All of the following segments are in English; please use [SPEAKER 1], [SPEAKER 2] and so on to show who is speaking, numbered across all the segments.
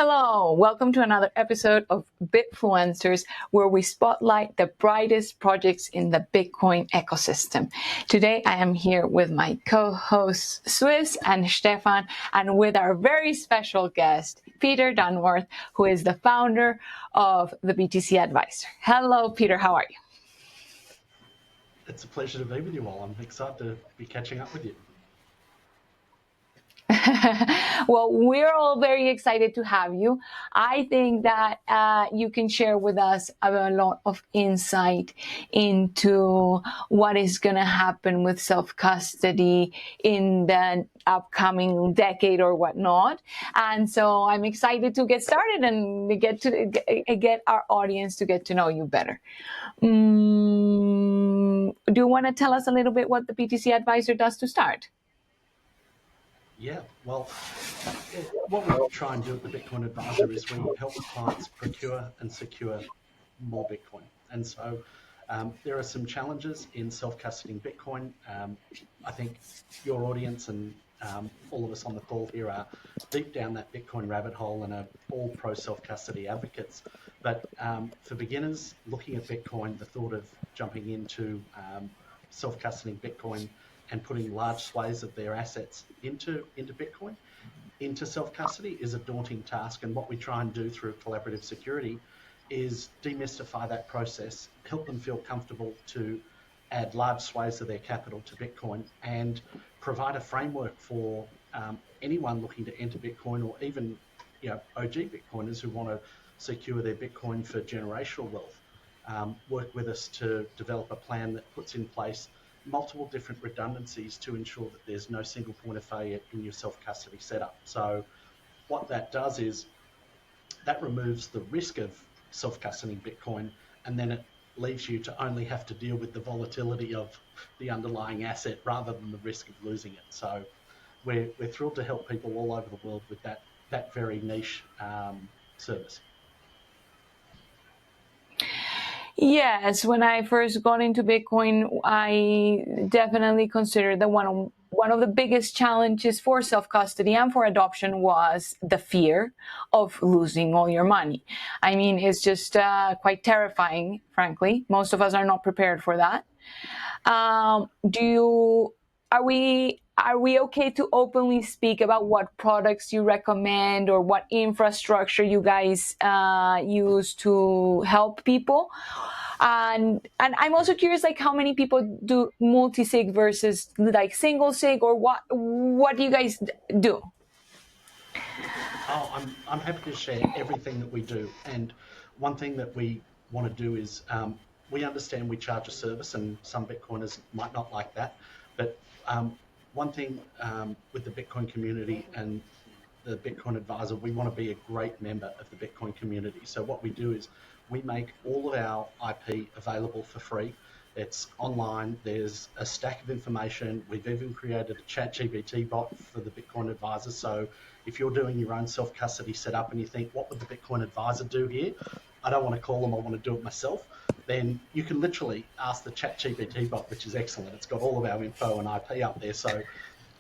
[SPEAKER 1] Hello, welcome to another episode of Bitfluencers, where we spotlight the brightest projects in the Bitcoin ecosystem. Today, I am here with my co-hosts Swiss and Stefan, and with our very special guest, Peter Dunworth, who is the founder of the BTC Advisor. Hello, Peter, how are you?
[SPEAKER 2] It's a pleasure to be with you all. I'm excited to be catching up with you.
[SPEAKER 1] Well, we're all very excited to have you. I think that you can share with us a lot of insight into what is going to happen with self-custody in the upcoming decade or whatnot. And so I'm excited to get started and get our audience to get to know you better. Do you want to tell us a little bit what the BTC Advisor does to start?
[SPEAKER 2] Yeah, well, what we try and do at the Bitcoin Advisor is we help clients procure and secure more Bitcoin. And so there are some challenges in self-custodying Bitcoin. I think your audience and all of us on the call here are deep down that Bitcoin rabbit hole and are all pro self-custody advocates. But for beginners looking at Bitcoin, the thought of jumping into self-custodying Bitcoin and putting large swathes of their assets into Bitcoin, into self-custody is a daunting task. And what we try and do through collaborative security is demystify that process, help them feel comfortable to add large swathes of their capital to Bitcoin, and provide a framework for anyone looking to enter Bitcoin, or even OG Bitcoiners who want to secure their Bitcoin for generational wealth. Work with us to develop a plan that puts in place multiple different redundancies to ensure that there's no single point of failure in your self-custody setup. So what that does is that removes the risk of self-custodying Bitcoin, and then it leaves you to only have to deal with the volatility of the underlying asset rather than the risk of losing it. So we're thrilled to help people all over the world with that very niche service.
[SPEAKER 1] Yes, when I first got into Bitcoin, I definitely considered that one of the biggest challenges for self-custody and for adoption was the fear of losing all your money. I mean, it's just quite terrifying, frankly. Most of us are not prepared for that. Are we okay to openly speak about what products you recommend or what infrastructure you guys use to help people? And I'm also curious, like, how many people do multi-sig versus like single sig, or what do you guys do?
[SPEAKER 2] Oh, I'm happy to share everything that we do. And one thing that we want to do is we understand we charge a service, and some Bitcoiners might not like that. But one thing with the Bitcoin community and the Bitcoin Advisor, we want to be a great member of the Bitcoin community. So what we do is we make all of our IP available for free. It's online. There's a stack of information. We've even created a ChatGPT bot for the Bitcoin Advisor. So if you're doing your own self-custody setup and you think, what would the Bitcoin Advisor do here? I don't want to call them, I want to do it myself. Then you can literally ask the ChatGPT bot, which is excellent. It's got all of our info and IP up there. So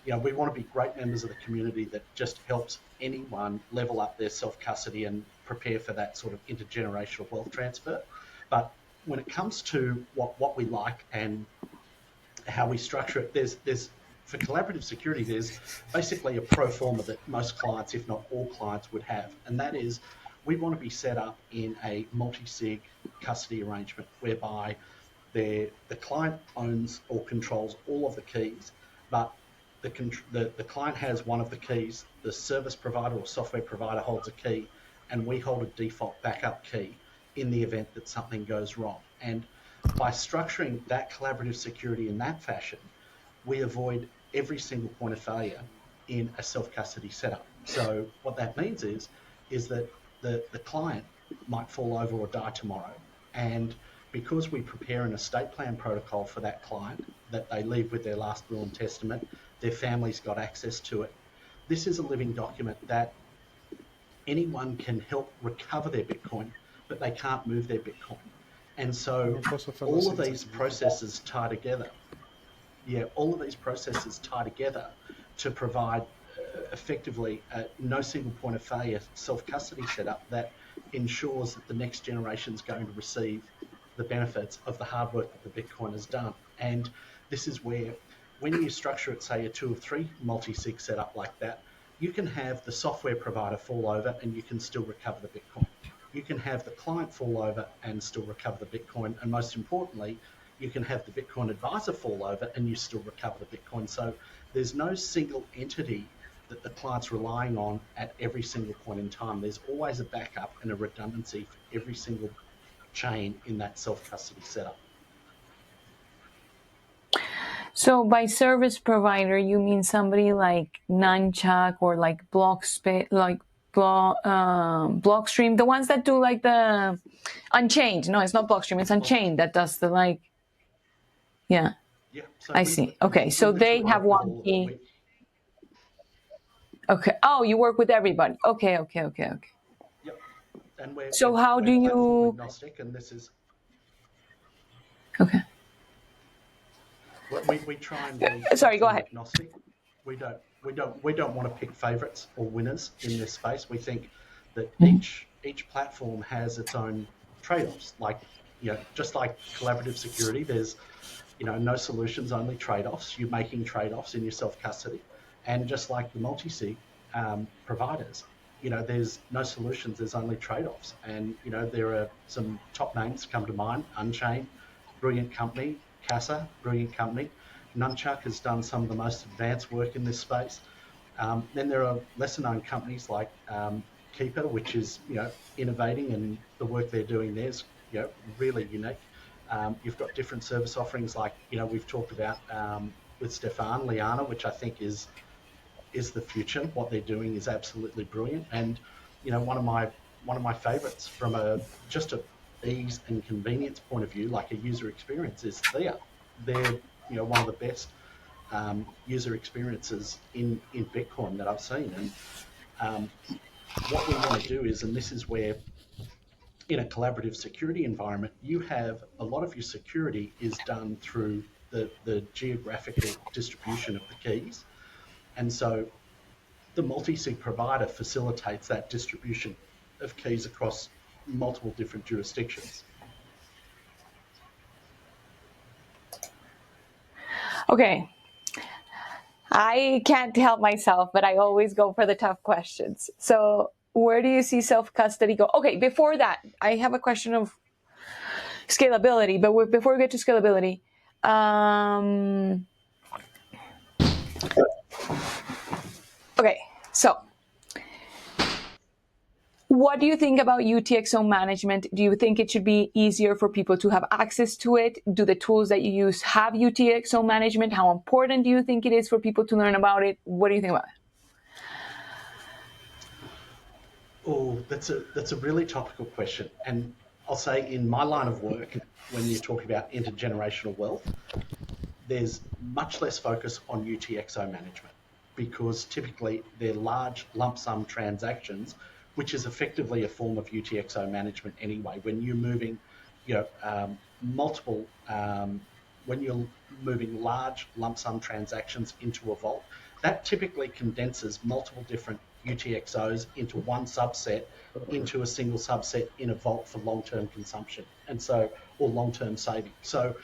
[SPEAKER 2] we want to be great members of the community that just helps anyone level up their self-custody and prepare for that sort of intergenerational wealth transfer. But when it comes to what we like and how we structure it, there's for collaborative security, there's basically a pro forma that most clients, if not all clients, would have. And that is, we want to be set up in a multi-sig custody arrangement whereby the client owns or controls all of the keys, but the client has one of the keys, the service provider or software provider holds a key, and we hold a default backup key in the event that something goes wrong. And by structuring that collaborative security in that fashion, we avoid every single point of failure in a self-custody setup. So what that means is that the client might fall over or die tomorrow, and because we prepare an estate plan protocol for that client that they leave with their last will and testament, their family's got access to it. This is a living document that anyone can help recover their Bitcoin, but they can't move their Bitcoin. And so all of these processes tie together. Yeah, all of these processes tie together to provide effectively no single point of failure self-custody setup that ensures that the next generation is going to receive the benefits of the hard work that the Bitcoin has done. And this is where, when you structure it, say a 2 or 3 multi-sig setup like that, you can have the software provider fall over and you can still recover the Bitcoin. You can have the client fall over and still recover the Bitcoin. And most importantly, you can have the Bitcoin advisor fall over and you still recover the Bitcoin. So there's no single entity that the client's relying on at every single point in time. There's always a backup and a redundancy for every single chain in that self-custody setup.
[SPEAKER 1] So by service provider, you mean somebody like Nunchuck or like Blockstream, the ones that do like the Unchained. No, it's not Blockstream, it's Unchained that does the like, yeah.
[SPEAKER 2] Yeah, so
[SPEAKER 1] I see. Okay, so they have one key. Okay. Oh, you work with everybody. Okay.
[SPEAKER 2] Yep, and we're
[SPEAKER 1] So how do
[SPEAKER 2] platform
[SPEAKER 1] you?
[SPEAKER 2] agnostic, and this is
[SPEAKER 1] Okay.
[SPEAKER 2] we try and be
[SPEAKER 1] Sorry. Go
[SPEAKER 2] platform
[SPEAKER 1] ahead.
[SPEAKER 2] agnostic. We don't want to pick favorites or winners in this space. We think that each platform has its own trade-offs. Like, just like collaborative security, there's no solutions, only trade-offs. You're making trade-offs in your self-custody, and just like the multi-sig providers, there's no solutions, there's only trade-offs. And there are some top names come to mind: Unchained, brilliant company; Casa, brilliant company; Nunchuck has done some of the most advanced work in this space. Then there are lesser known companies like Keeper, which is innovating, and the work they're doing there is really unique. You've got different service offerings like we've talked about with Stefan Liana, which I think is the future. What they're doing is absolutely brilliant. And one of my favorites from a ease and convenience point of view, like a user experience, is Thea. They're one of the best user experiences in Bitcoin that I've seen. And what we want to do is, and this is where, in a collaborative security environment, you have a lot of your security is done through the geographical distribution of the keys. And so the multi-sig provider facilitates that distribution of keys across multiple different jurisdictions.
[SPEAKER 1] Okay. I can't help myself, but I always go for the tough questions. So where do you see self-custody go? Okay, before that, I have a question of scalability, but before we get to scalability, okay, so what do you think about UTXO management? Do you think it should be easier for people to have access to it? Do the tools that you use have UTXO management? How important do you think it is for people to learn about it? What do you think about it?
[SPEAKER 2] Oh, that's a really topical question. And I'll say, in my line of work, when you talk about intergenerational wealth, there's much less focus on UTXO management, because typically they're large lump sum transactions, which is effectively a form of UTXO management anyway. When you're moving, when you're moving large lump sum transactions into a vault, that typically condenses multiple different UTXOs into one subset, into a single subset in a vault for long-term consumption, and so, or long-term saving. So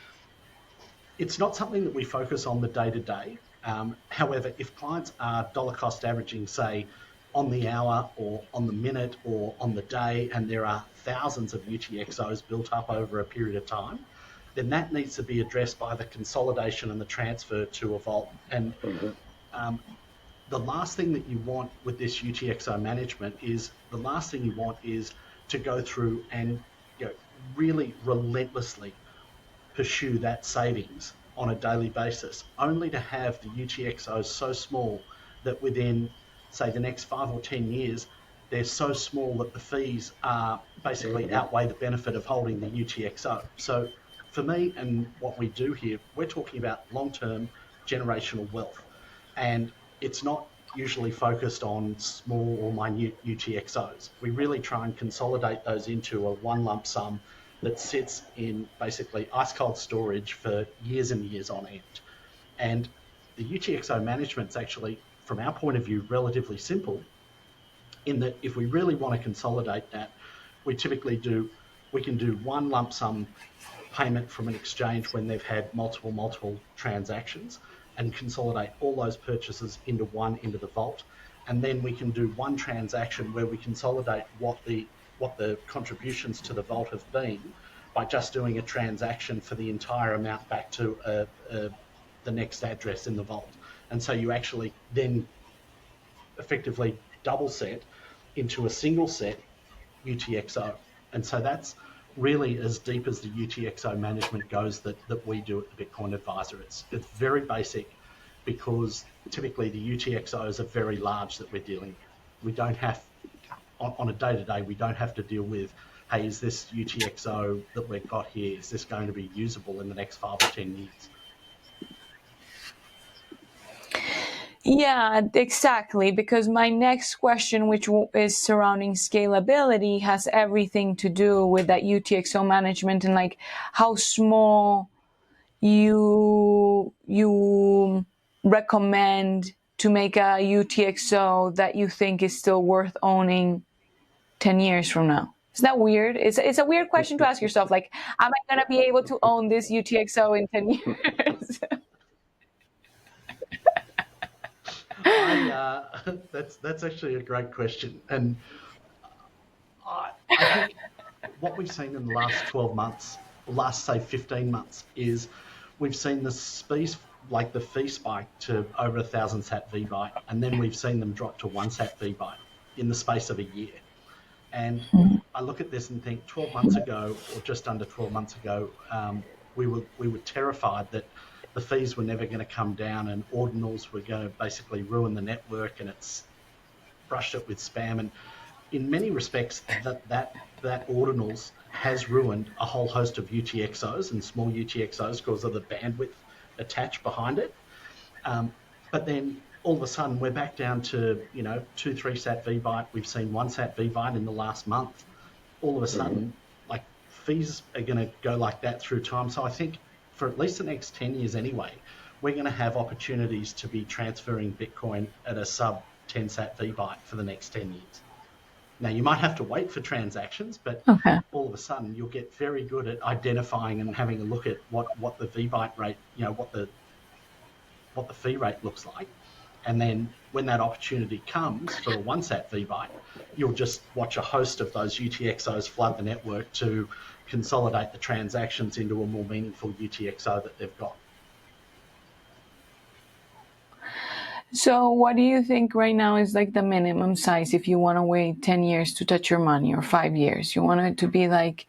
[SPEAKER 2] it's not something that we focus on the day-to-day. However, if clients are dollar cost averaging, say, on the hour or on the minute or on the day, and there are thousands of UTXOs built up over a period of time, then that needs to be addressed by the consolidation and the transfer to a vault. And the last thing that you want with this UTXO management is, to go through and really relentlessly pursue that savings on a daily basis, only to have the UTXOs so small that within, say, the next 5 or 10 years, they're so small that the fees are basically outweigh the benefit of holding the UTXO. So for me, and what we do here, we're talking about long-term generational wealth. And it's not usually focused on small or minute UTXOs. We really try and consolidate those into a one lump sum that sits in basically ice cold storage for years and years on end. And the UTXO management's actually from our point of view, relatively simple, in that if we really want to consolidate that, we can do one lump sum payment from an exchange when they've had multiple transactions, and consolidate all those purchases into the vault. And then we can do one transaction where we consolidate what the contributions to the vault have been by just doing a transaction for the entire amount back to the next address in the vault. And so you actually then effectively double set into a single set UTXO. And so that's really as deep as the UTXO management goes that we do at the Bitcoin Advisor. It's very basic, because typically the UTXOs are very large that we're dealing with. We don't have, on a day-to-day, we don't have to deal with, hey, is this UTXO that we've got here, is this going to be usable in the next 5 or 10 years?
[SPEAKER 1] Yeah, exactly. Because my next question, which is surrounding scalability, has everything to do with that UTXO management and like how small you recommend to make a UTXO that you think is still worth owning 10 years from now. Isn't that weird? It's a weird question to ask yourself. Like, am I going to be able to own this UTXO in 10 years?
[SPEAKER 2] That's actually a great question. And I think what we've seen in the last 12 months, or last, say, 15 months, is we've seen the speed, like the fee spike to over 1,000 sat VByte, and then we've seen them drop to 1 sat VByte in the space of a year. And I look at this and think 12 months ago, or just under 12 months ago, we were terrified that the fees were never going to come down and ordinals were going to basically ruin the network, and it's brushed it with spam. And in many respects, that ordinals has ruined a whole host of UTXOs and small UTXOs because of the bandwidth attached behind it. But then all of a sudden we're back down to 2-3 sat VByte. We've seen 1 sat VByte in the last month. All of a sudden, like, fees are going to go like that through time. So I think for at least the next 10 years anyway, we're going to have opportunities to be transferring Bitcoin at a sub 10 sat VByte for the next 10 years. Now, you might have to wait for transactions, but all of a sudden you'll get very good at identifying and having a look at what the VByte rate, what the fee rate looks like. And then when that opportunity comes for a 1 sat VByte, you'll just watch a host of those UTXOs flood the network to consolidate the transactions into a more meaningful UTXO that they've got.
[SPEAKER 1] So what do you think right now is like the minimum size if you want to wait 10 years to touch your money, or 5 years? You want it to be like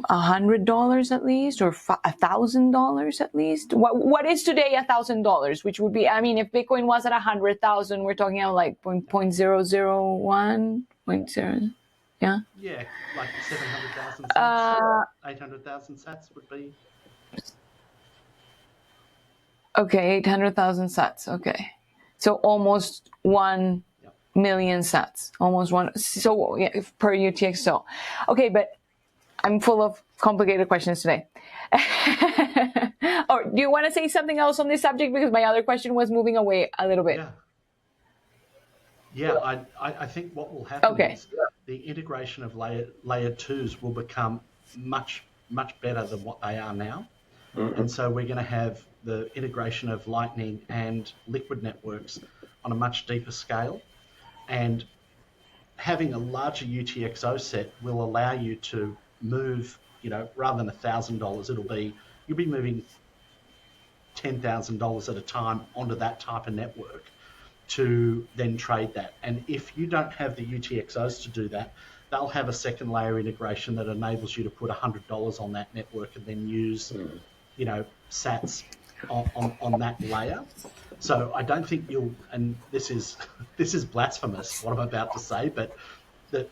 [SPEAKER 1] $100 at least, or $1,000 at least? What is today $1,000? Which would be, I mean, if Bitcoin was at 100,000, we're talking about like 0.001, 0.0, yeah?
[SPEAKER 2] Yeah, like 700,000 sats, 800,000 sats would be.
[SPEAKER 1] Okay, 800,000 sats. Okay. So almost 1 million sats. Almost one. So yeah, per UTXO. Okay, but I'm full of complicated questions today. Or do you want to say something else on this subject? Because my other question was moving away a little bit.
[SPEAKER 2] Yeah, I think what will happen is the integration of layer 2s will become much better than what they are now. And so we're going to have the integration of Lightning and Liquid networks on a much deeper scale. And having a larger UTXO set will allow you to move, rather than $1,000, you'll be moving $10,000 at a time onto that type of network to then trade that. And if you don't have the UTXOs to do that, they'll have a second layer integration that enables you to put $100 on that network and then use, sats on that layer. So I don't think you'll, and this is blasphemous what I'm about to say, but the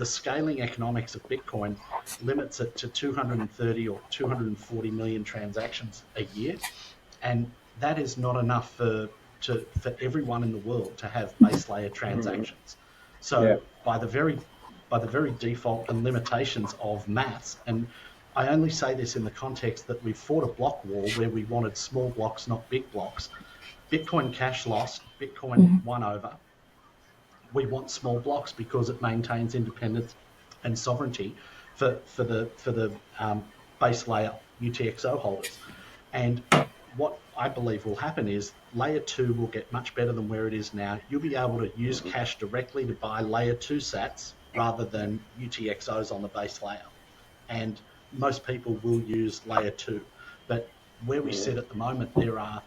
[SPEAKER 2] scaling economics of Bitcoin limits it to 230 or 240 million transactions a year, and that is not enough for everyone in the world to have base layer transactions. So by the very default and limitations of maths, and I only say this in the context that we've fought a block war where we wanted small blocks, not big blocks. Bitcoin Cash lost, Bitcoin won over. We want small blocks because it maintains independence and sovereignty for the base layer UTXO holders. And what I believe will happen is layer 2 will get much better than where it is now. You'll be able to use cash directly to buy layer 2 sats rather than UTXOs on the base layer. And most people will use layer 2. But where we sit at the moment, there are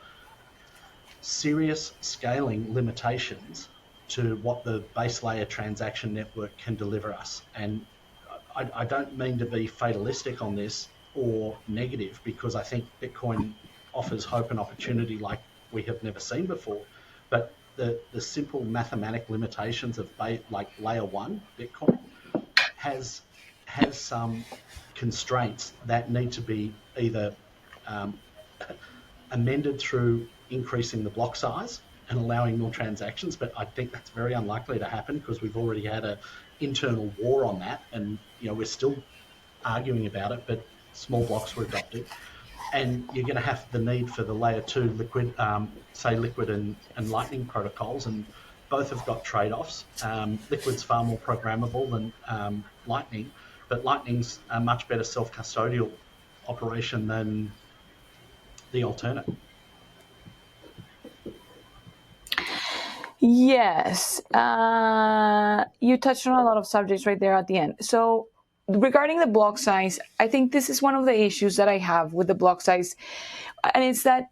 [SPEAKER 2] serious scaling limitations to what the base layer transaction network can deliver us. And I don't mean to be fatalistic on this or negative, because I think Bitcoin offers hope and opportunity like we have never seen before. But the simple mathematic limitations of like layer 1 Bitcoin has some constraints that need to be either amended through increasing the block size and allowing more transactions, but I think that's very unlikely to happen because we've already had an internal war on that, and we're still arguing about it. But small blocks were adopted, and you're going to have the need for the layer 2 liquid, say liquid and lightning protocols, and both have got trade-offs. Liquid's far more programmable than lightning, but lightning's a much better self-custodial operation than the alternate.
[SPEAKER 1] Yes. You touched on a lot of subjects right there at the end. So regarding the block size, I think this is one of the issues that I have with the block size, and it's that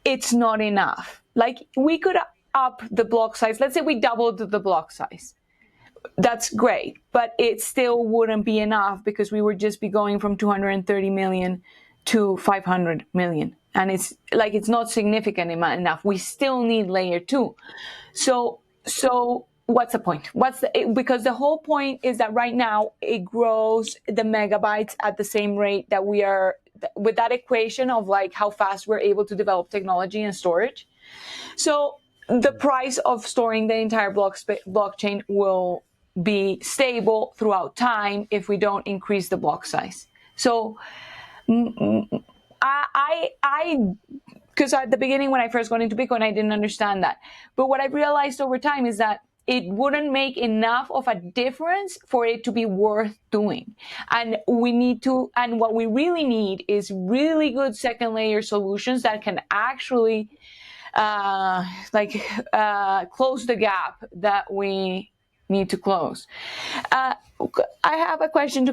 [SPEAKER 1] it's not enough. Like, we could up the block size. Let's say we doubled the block size. That's great, but it still wouldn't be enough because we would just be going from 230 million to 500 million. And it's not significant enough. We still need layer 2. So what's the point? Because the whole point is that right now it grows the megabytes at the same rate that we are, with that equation of like how fast we're able to develop technology and storage. So the price of storing the entire blockchain will be stable throughout time if we don't increase the block size. So I because at the beginning when I first got into Bitcoin, I didn't understand that. But what I've realized over time is that it wouldn't make enough of a difference for it to be worth doing. And what we really need is really good second layer solutions that can actually close the gap that we need to close. I have a question to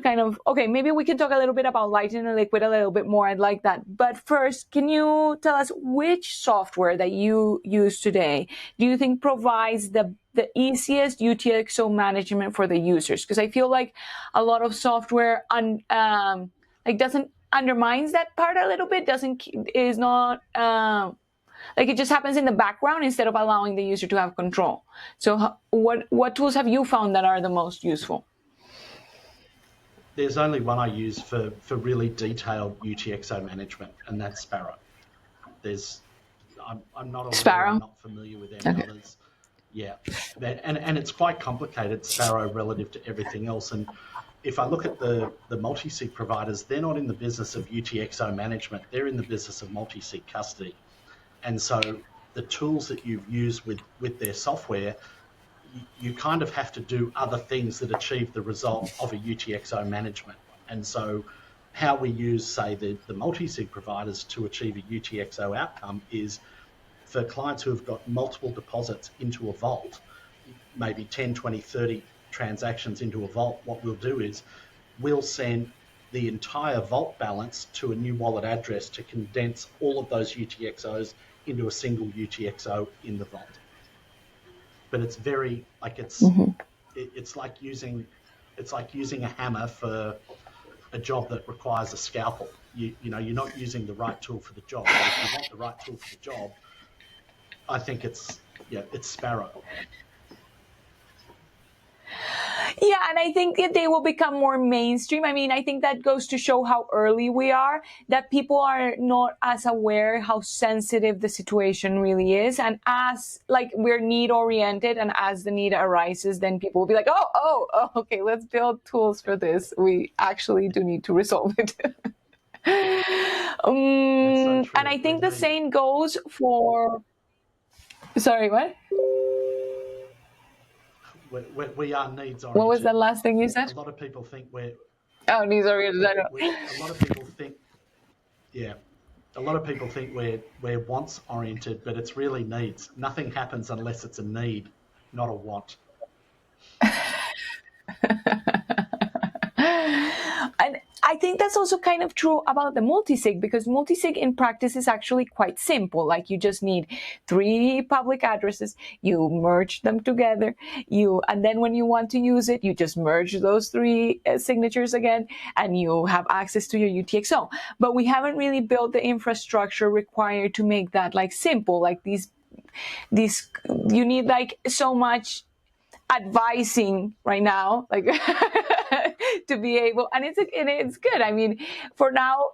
[SPEAKER 1] maybe we can talk a little bit about Lightning and Liquid a little bit more. I'd like that. But first, can you tell us which software that you use today do you think provides the easiest UTXO management for the users? Because I feel like a lot of software doesn't undermines that part a little bit. Is not. It just happens in the background instead of allowing the user to have control. So what tools have you found that are the most useful?
[SPEAKER 2] There's only one I use for really detailed UTXO management, and that's Sparrow. I'm not aware,
[SPEAKER 1] Sparrow?
[SPEAKER 2] I'm not familiar with any others. Yeah, and it's quite complicated, Sparrow, relative to everything else. And if I look at the multisig providers, they're not in the business of UTXO management. They're in the business of multisig custody. And so the tools that you've used with their software, you kind of have to do other things that achieve the result of a UTXO management. And so how we use, say, the multisig providers to achieve a UTXO outcome is for clients who have got multiple deposits into a vault, maybe 10, 20, 30 transactions into a vault. What we'll do is we'll send the entire vault balance to a new wallet address to condense all of those UTXOs into a single UTXO in the vault. But it's very it's like using a hammer for a job that requires a scalpel. You're not using the right tool for the job. But if you want the right tool for the job, I think it's Sparrow.
[SPEAKER 1] Yeah, and I think that they will become more mainstream. I mean, I think that goes to show how early we are, that people are not as aware how sensitive the situation really is. And as we're need oriented, and as the need arises, then people will be like, oh, okay, let's build tools for this. We actually do need to resolve it.
[SPEAKER 2] so true.
[SPEAKER 1] And I think the same goes for. Sorry, what?
[SPEAKER 2] We are needs oriented.
[SPEAKER 1] What was the last thing you said?
[SPEAKER 2] A lot of people think we're.
[SPEAKER 1] Oh, needs oriented.
[SPEAKER 2] A lot of people think, yeah. A lot of people think we're wants oriented, but it's really needs. Nothing happens unless it's a need, not a want.
[SPEAKER 1] And I think that's also kind of true about the multisig, because multisig in practice is actually quite simple. Like, you just need 3 public addresses, you merge them together, and then when you want to use it, you just merge those 3 signatures again, and you have access to your UTXO. But we haven't really built the infrastructure required to make that like simple. Like these you need like so much advising right now, like to be able, and it's good. I mean, for now,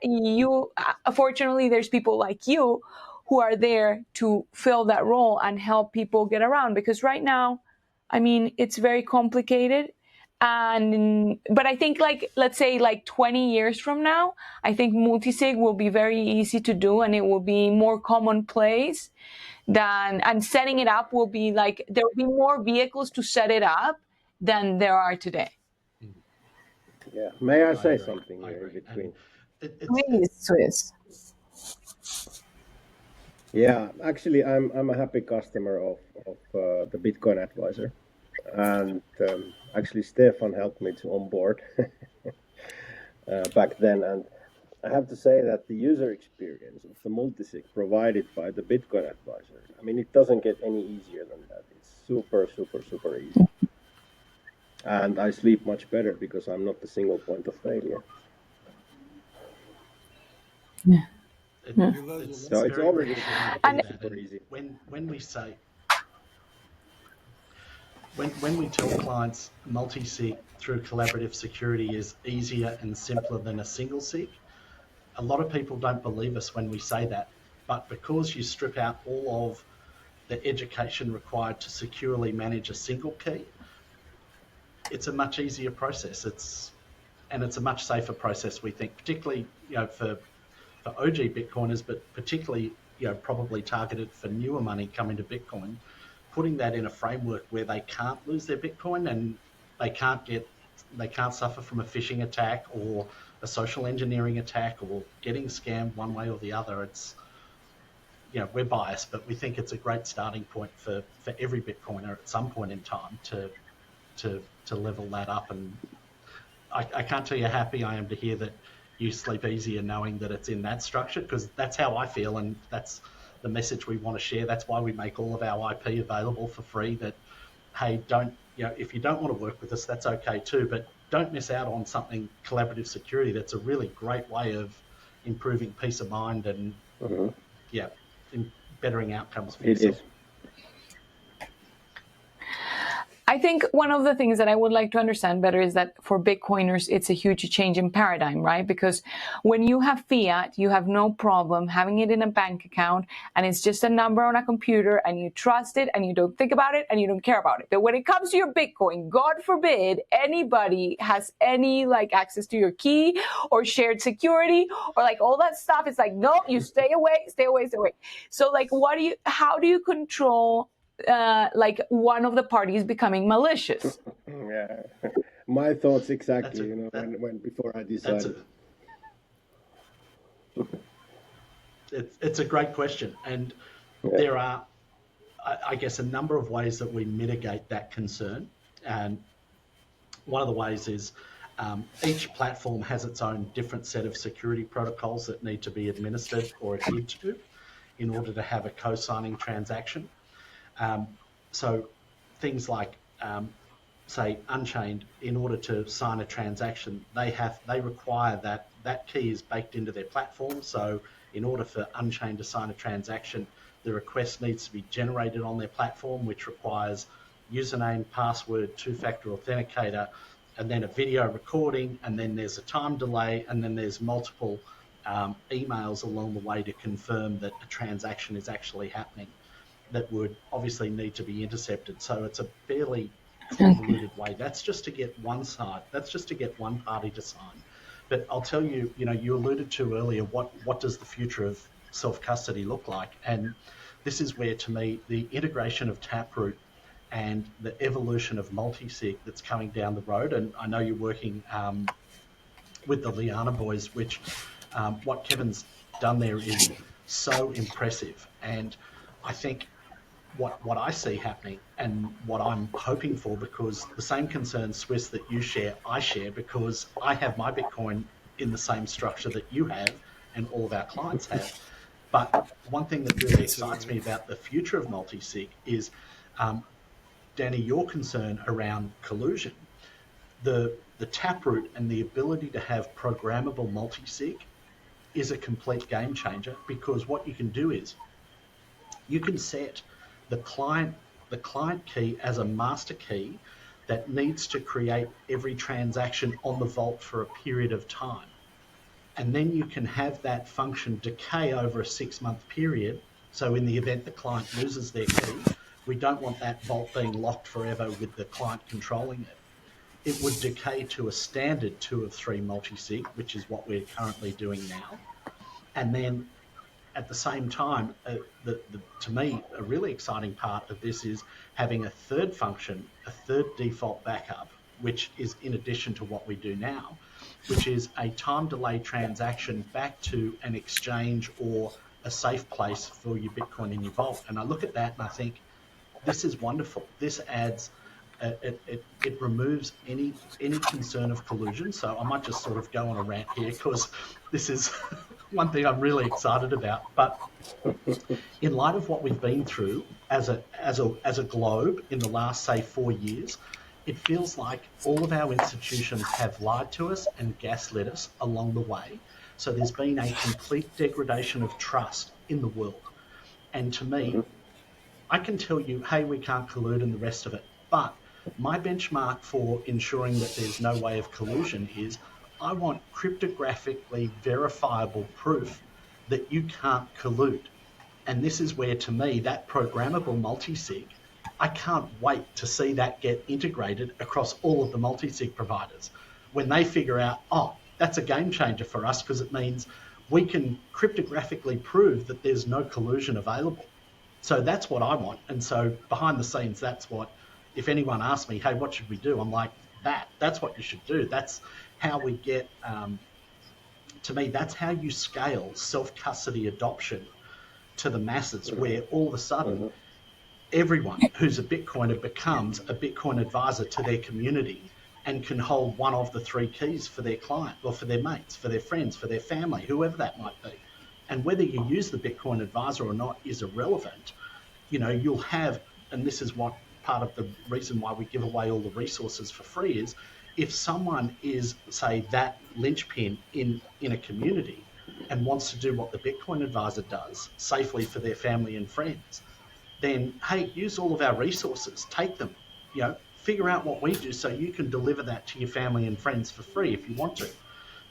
[SPEAKER 1] fortunately, there's people like you who are there to fill that role and help people get around, because right now, I mean, it's very complicated. But I think, like, let's say like 20 years from now, I think multisig will be very easy to do, and it will be more commonplace and setting it up will be like, there will be more vehicles to set it up than there are today.
[SPEAKER 3] Yeah. May I say something here in between?
[SPEAKER 1] Please, Swiss.
[SPEAKER 3] Yeah, actually, I'm a happy customer of the Bitcoin Advisor, and actually Stefan helped me to onboard back then, and I have to say that the user experience of the multisig provided by the Bitcoin Advisor, I mean, it doesn't get any easier than that. It's super, super, super easy, and I sleep much better because I'm not the single point of failure.
[SPEAKER 1] Yeah.
[SPEAKER 3] It's already super easy.
[SPEAKER 2] When we say, when we tell clients multi-sig through collaborative security is easier and simpler than a single sig, a lot of people don't believe us when we say that. But because you strip out all of the education required to securely manage a single key, it's a much easier process. It's a much safer process, we think, particularly for OG Bitcoiners, but particularly probably targeted for newer money coming to Bitcoin. Putting that in a framework where they can't lose their Bitcoin and they can't suffer from a phishing attack or a social engineering attack or getting scammed one way or the other. It's, we're biased, but we think it's a great starting point for every Bitcoiner at some point in time to level that up. And I can't tell you how happy I am to hear that you sleep easier knowing that it's in that structure, because that's how I feel, and that's the message we want to share. That's why we make all of our IP available for free. That, hey, if you don't want to work with us, that's okay too, but don't miss out on something collaborative security. That's a really great way of improving peace of mind and bettering outcomes for yourself.
[SPEAKER 3] It is.
[SPEAKER 1] I think one of the things that I would like to understand better is that for Bitcoiners, it's a huge change in paradigm, right? Because when you have fiat, you have no problem having it in a bank account, and it's just a number on a computer, and you trust it, and you don't think about it, and you don't care about it. But when it comes to your Bitcoin, God forbid anybody has any like access to your key or shared security or like all that stuff. It's like, no, you stay away, stay away, stay away. So like, how do you control like one of the parties becoming malicious?
[SPEAKER 3] Yeah, my thoughts exactly. When before I decided.
[SPEAKER 2] It's a great question, and there are, I guess, a number of ways that we mitigate that concern. And one of the ways is each platform has its own different set of security protocols that need to be administered or adhered to in order to have a co-signing transaction. So things like, say, Unchained, in order to sign a transaction, they require that key is baked into their platform. So in order for Unchained to sign a transaction, the request needs to be generated on their platform, which requires username, password, two-factor authenticator, and then a video recording, and then there's a time delay, and then there's multiple emails along the way to confirm that a transaction is actually happening that would obviously need to be intercepted. So it's a fairly convoluted way. That's just to get one side. That's just to get one party to sign. But I'll tell you, you alluded to earlier, what does the future of self-custody look like? And this is where, to me, the integration of Taproot and the evolution of Multisig that's coming down the road, and I know you're working with the Liana boys, which what Kevin's done there is so impressive. And I think what I see happening and what I'm hoping for, because the same concerns, Swiss, that you share, I share, because I have my Bitcoin in the same structure that you have and all of our clients have. But one thing that really excites me about the future of Multisig is, Danny, your concern around collusion. The Taproot and the ability to have programmable Multisig is a complete game changer, because what you can do is you can set the client key as a master key that needs to create every transaction on the vault for a period of time. And then you can have that function decay over a 6-month period. So in the event the client loses their key, we don't want that vault being locked forever with the client controlling it. It would decay to a standard 2 of 3 multisig, which is what we're currently doing now. And then at the same time, to me, a really exciting part of this is having a third function, a third default backup, which is in addition to what we do now, which is a time delay transaction back to an exchange or a safe place for your Bitcoin in your vault. And I look at that and I think, this is wonderful. This adds, it removes any concern of collusion. So I might just sort of go on a rant here, because this is one thing I'm really excited about. But in light of what we've been through as a globe in the last, say, 4 years, it feels like all of our institutions have lied to us and gaslit us along the way. So there's been a complete degradation of trust in the world. And to me, I can tell you, hey, we can't collude and the rest of it. But my benchmark for ensuring that there's no way of collusion is, I want cryptographically verifiable proof that you can't collude. And this is where, to me, that programmable multisig, I can't wait to see that get integrated across all of the multisig providers. When they figure out, oh, that's a game changer for us, because it means we can cryptographically prove that there's no collusion available. So that's what I want. And so behind the scenes, that's what, if anyone asks me, hey, what should we do? I'm like, that's what you should do. That's how we get, to me, that's how you scale self-custody adoption to the masses, where all of a sudden, everyone who's a Bitcoiner becomes a Bitcoin advisor to their community and can hold one of the 3 keys for their client or for their mates, for their friends, for their family, whoever that might be. And whether you use the Bitcoin advisor or not is irrelevant. You'll have, and this is what part of the reason why we give away all the resources for free is, if someone is, say, that linchpin in a community and wants to do what the Bitcoin advisor does safely for their family and friends, then, hey, use all of our resources, take them, figure out what we do so you can deliver that to your family and friends for free if you want to.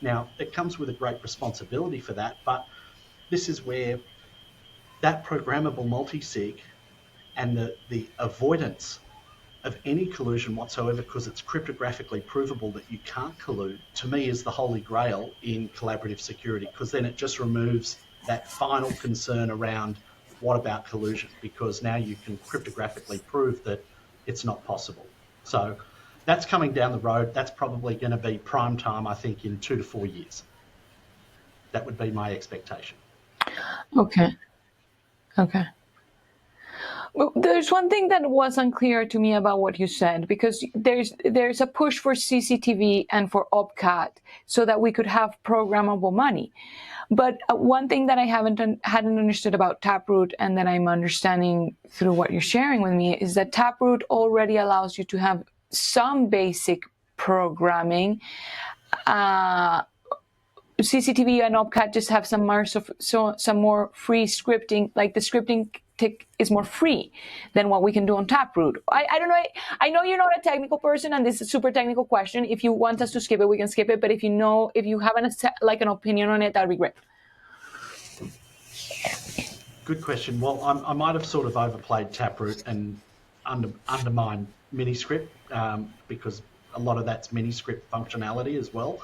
[SPEAKER 2] Now, it comes with a great responsibility for that, but this is where that programmable multisig and the avoidance of any collusion whatsoever, because it's cryptographically provable that you can't collude, to me is the holy grail in collaborative security, because then it just removes that final concern around what about collusion, because now you can cryptographically prove that it's not possible. So that's coming down the road. That's probably going to be prime time, I think, in 2 to 4 years. That would be my expectation.
[SPEAKER 1] Okay. Well, there's one thing that was unclear to me about what you said, because there's a push for CCTV and for OPCAT so that we could have programmable money. But one thing that I hadn't understood about Taproot, and that I'm understanding through what you're sharing with me, is that Taproot already allows you to have some basic programming. CCTV and OPCAT just have some more free scripting, like the scripting is more free than what we can do on Taproot. I don't know. I know you're not a technical person, and this is a super technical question. If you want us to skip it, we can skip it. But if you have an opinion on it, that'd be great.
[SPEAKER 2] Good question. Well, I might have sort of overplayed Taproot and undermined Miniscript, because a lot of that's Miniscript functionality as well.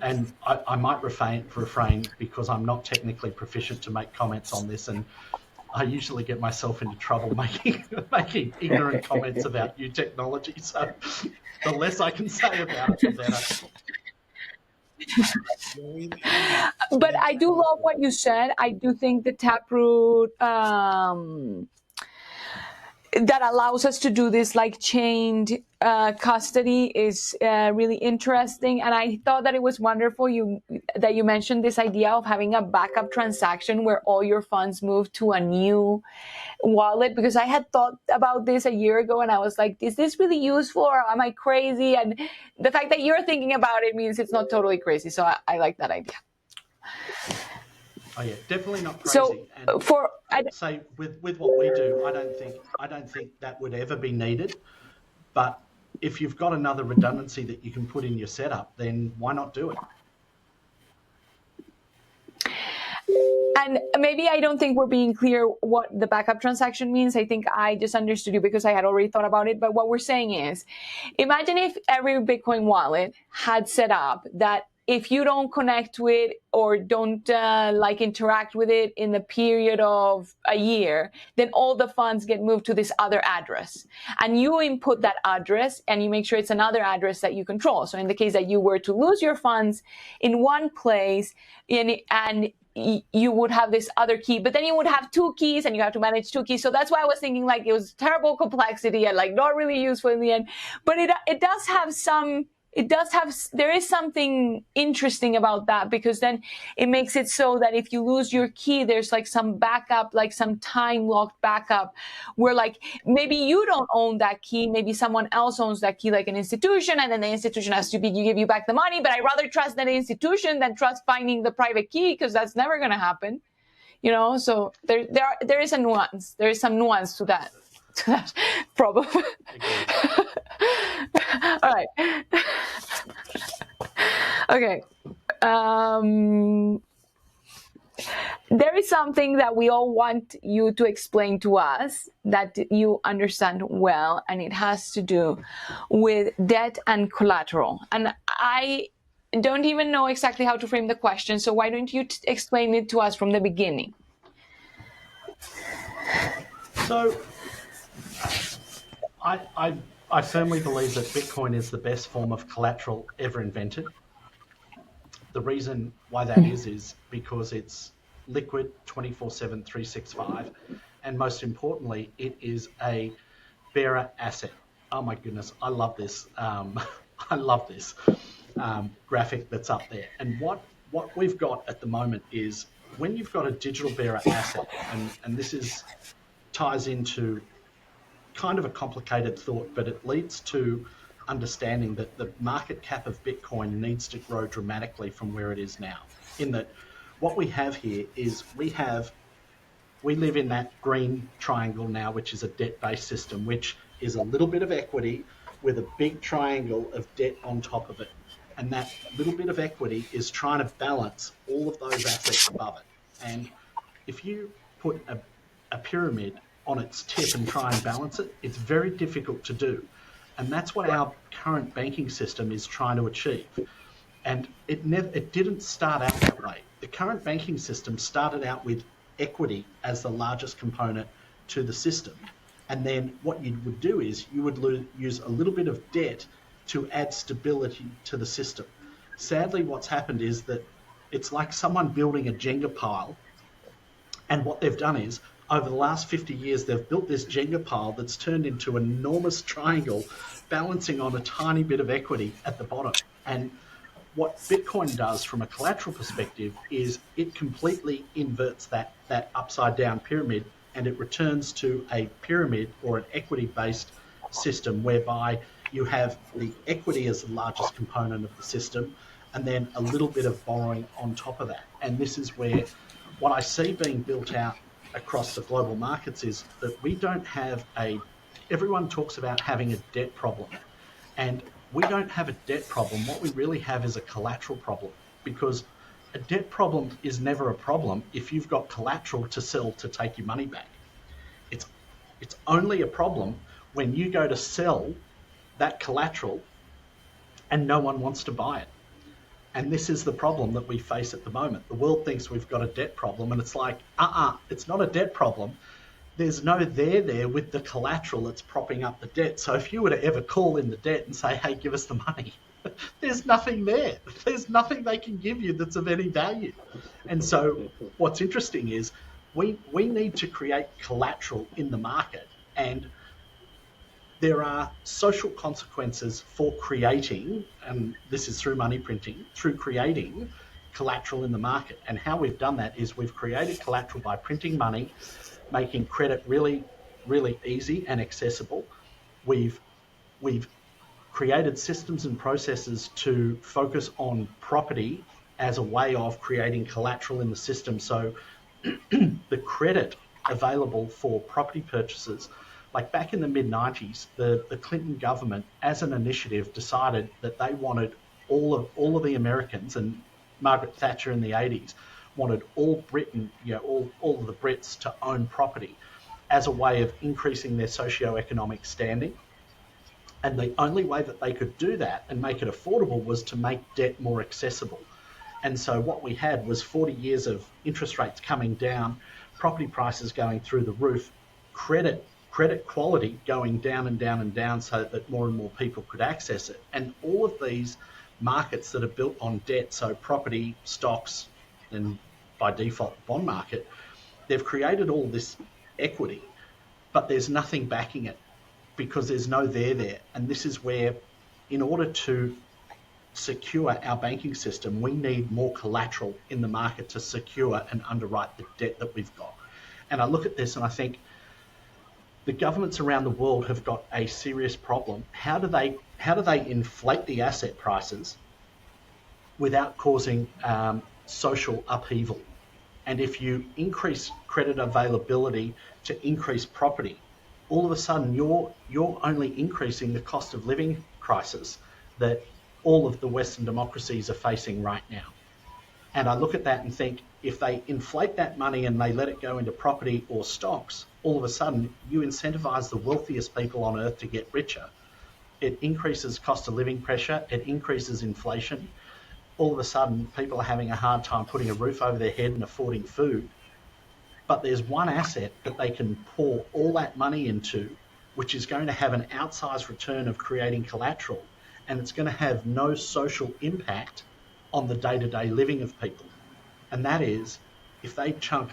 [SPEAKER 2] and I might refrain because I'm not technically proficient to make comments on this, and I usually get myself into trouble making ignorant comments about new technology. So the less I can say about it, the better.
[SPEAKER 1] But I do love what you said. I do think the Taproot that allows us to do this like chained custody is really interesting, and I thought that it was wonderful that you mentioned this idea of having a backup transaction where all your funds move to a new wallet, because I had thought about this a year ago and I was like, is this really useful or am I crazy? And the fact that you're thinking about it means it's not totally crazy, so I like that idea.
[SPEAKER 2] Oh yeah, definitely not crazy.
[SPEAKER 1] So
[SPEAKER 2] and
[SPEAKER 1] for
[SPEAKER 2] say with what we do, I don't think that would ever be needed. But if you've got another redundancy that you can put in your setup, then why not do it?
[SPEAKER 1] And maybe I don't think we're being clear what the backup transaction means. I think I just understood you because I had already thought about it. But what we're saying is, imagine if every Bitcoin wallet had set up that if you don't connect to it or don't interact with it in the period of a year, then all the funds get moved to this other address. And you input that address and you make sure it's another address that you control. So in the case that you were to lose your funds in one place and you would have this other key, but then you would have two keys and you have to manage two keys. So that's why I was thinking like it was terrible complexity and like not really useful in the end. But there is something interesting about that, because then it makes it so that if you lose your key, there's like some backup, like some time locked backup where like maybe you don't own that key, maybe someone else owns that key, like an institution, and then the institution has to give you back the money. But I'd rather trust that institution than trust finding the private key, because that's never going to happen, so there is a nuance. There is some nuance to that problem. All right. Okay. There is something that we all want you to explain to us that you understand well, and it has to do with debt and collateral. And I don't even know exactly how to frame the question, so why don't you explain it to us from the beginning?
[SPEAKER 2] So I firmly believe that Bitcoin is the best form of collateral ever invented. The reason why that is because it's liquid 24/7, 365, and most importantly, it is a bearer asset. Oh my goodness, I love this. I love this graphic that's up there. And what we've got at the moment is when you've got a digital bearer asset, and this ties into kind of a complicated thought, but it leads to understanding that the market cap of Bitcoin needs to grow dramatically from where it is now. In that, what we have here is we live in that green triangle now, which is a debt-based system, which is a little bit of equity with a big triangle of debt on top of it. And that little bit of equity is trying to balance all of those assets above it. And if you put a pyramid on its tip and try and balance it, it's very difficult to do. And that's what our current banking system is trying to achieve. And it didn't start out that way. The current banking system started out with equity as the largest component to the system. And then what you would do is you would use a little bit of debt to add stability to the system. Sadly, what's happened is that it's like someone building a Jenga pile. And what they've done is, over the last 50 years, they've built this Jenga pile that's turned into an enormous triangle balancing on a tiny bit of equity at the bottom. And what Bitcoin does from a collateral perspective is it completely inverts that upside down pyramid, and it returns to a pyramid or an equity-based system whereby you have the equity as the largest component of the system and then a little bit of borrowing on top of that. And this is where what I see being built out across the global markets is that we don't have everyone talks about having a debt problem, and we don't have a debt problem. What we really have is a collateral problem, because a debt problem is never a problem if you've got collateral to sell to take your money back. It's only a problem when you go to sell that collateral and no one wants to buy it. And this is the problem that we face at the moment. The world thinks we've got a debt problem, and it's like, it's not a debt problem. There's no there with the collateral that's propping up the debt. So if you were to ever call in the debt and say, hey, give us the money, there's nothing there. There's nothing they can give you that's of any value. And so what's interesting is we need to create collateral in the market, and there are social consequences for creating, and this is through money printing, through creating collateral in the market. And how we've done that is we've created collateral by printing money, making credit really, really easy and accessible. We've created systems and processes to focus on property as a way of creating collateral in the system. So the credit available for property purchases, like back in the mid-90s, the Clinton government, as an initiative, decided that they wanted all of the Americans, and Margaret Thatcher in the 80s wanted all Britain, all of the Brits to own property as a way of increasing their socio-economic standing. And the only way that they could do that and make it affordable was to make debt more accessible. And so what we had was 40 years of interest rates coming down, property prices going through the roof, credit quality going down and down and down, so that more and more people could access it. And all of these markets that are built on debt, so property, stocks, and by default bond market, they've created all this equity, but there's nothing backing it because there's no there. And this is where, in order to secure our banking system, we need more collateral in the market to secure and underwrite the debt that we've got. And I look at this and I think the governments around the world have got a serious problem. How do they inflate the asset prices without causing social upheaval? And if you increase credit availability to increase property, all of a sudden you're only increasing the cost of living crisis that all of the Western democracies are facing right now. And I look at that and think, if they inflate that money and they let it go into property or stocks, all of a sudden you incentivize the wealthiest people on earth to get richer. It increases cost of living pressure, it increases inflation. All of a sudden people are having a hard time putting a roof over their head and affording food. But there's one asset that they can pour all that money into, which is going to have an outsized return of creating collateral, and it's going to have no social impact on the day-to-day living of people. And that is, if they dump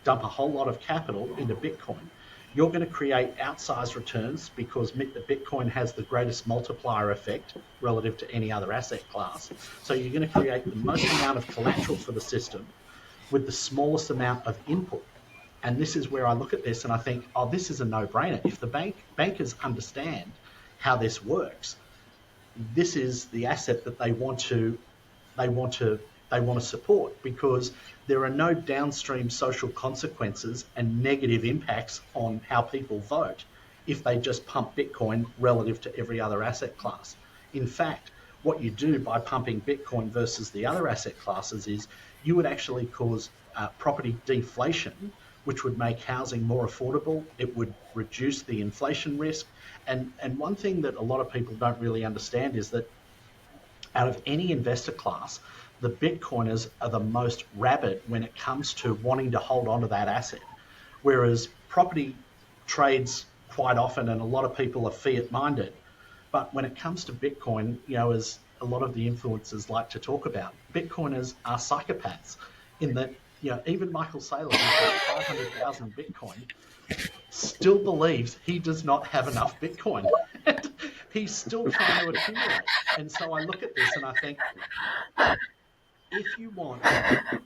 [SPEAKER 2] a whole lot of capital into Bitcoin, you're going to create outsized returns because the Bitcoin has the greatest multiplier effect relative to any other asset class. So you're going to create the most amount of collateral for the system with the smallest amount of input. And this is where I look at this and I think, this is a no-brainer. If the bankers understand how this works, this is the asset that they want to support, because there are no downstream social consequences and negative impacts on how people vote if they just pump Bitcoin relative to every other asset class. In fact, what you do by pumping Bitcoin versus the other asset classes is you would actually cause property deflation, which would make housing more affordable. It would reduce the inflation risk. And one thing that a lot of people don't really understand is that out of any investor class, the Bitcoiners are the most rabid when it comes to wanting to hold on to that asset. Whereas property trades quite often and a lot of people are fiat minded. But when it comes to Bitcoin, as a lot of the influencers like to talk about, Bitcoiners are psychopaths in that, even Michael Saylor, who's got 500,000 Bitcoin, still believes he does not have enough Bitcoin. And he's still trying to accumulate. And so I look at this and I think, if you want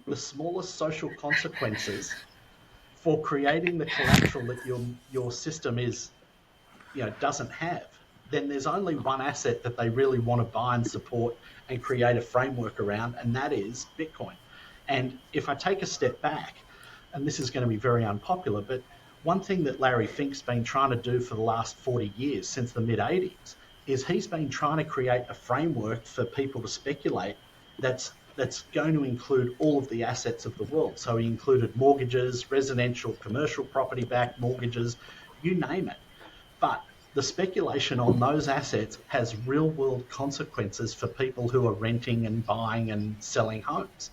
[SPEAKER 2] the smallest social consequences for creating the collateral that your system doesn't have, then there's only one asset that they really want to buy and support and create a framework around, and that is Bitcoin. And if I take a step back, and this is going to be very unpopular, but one thing that Larry Fink's been trying to do for the last 40 years, since the mid-80s, is he's been trying to create a framework for people to speculate that's going to include all of the assets of the world. So he included mortgages, residential, commercial property-backed mortgages, you name it. But the speculation on those assets has real world consequences for people who are renting and buying and selling homes.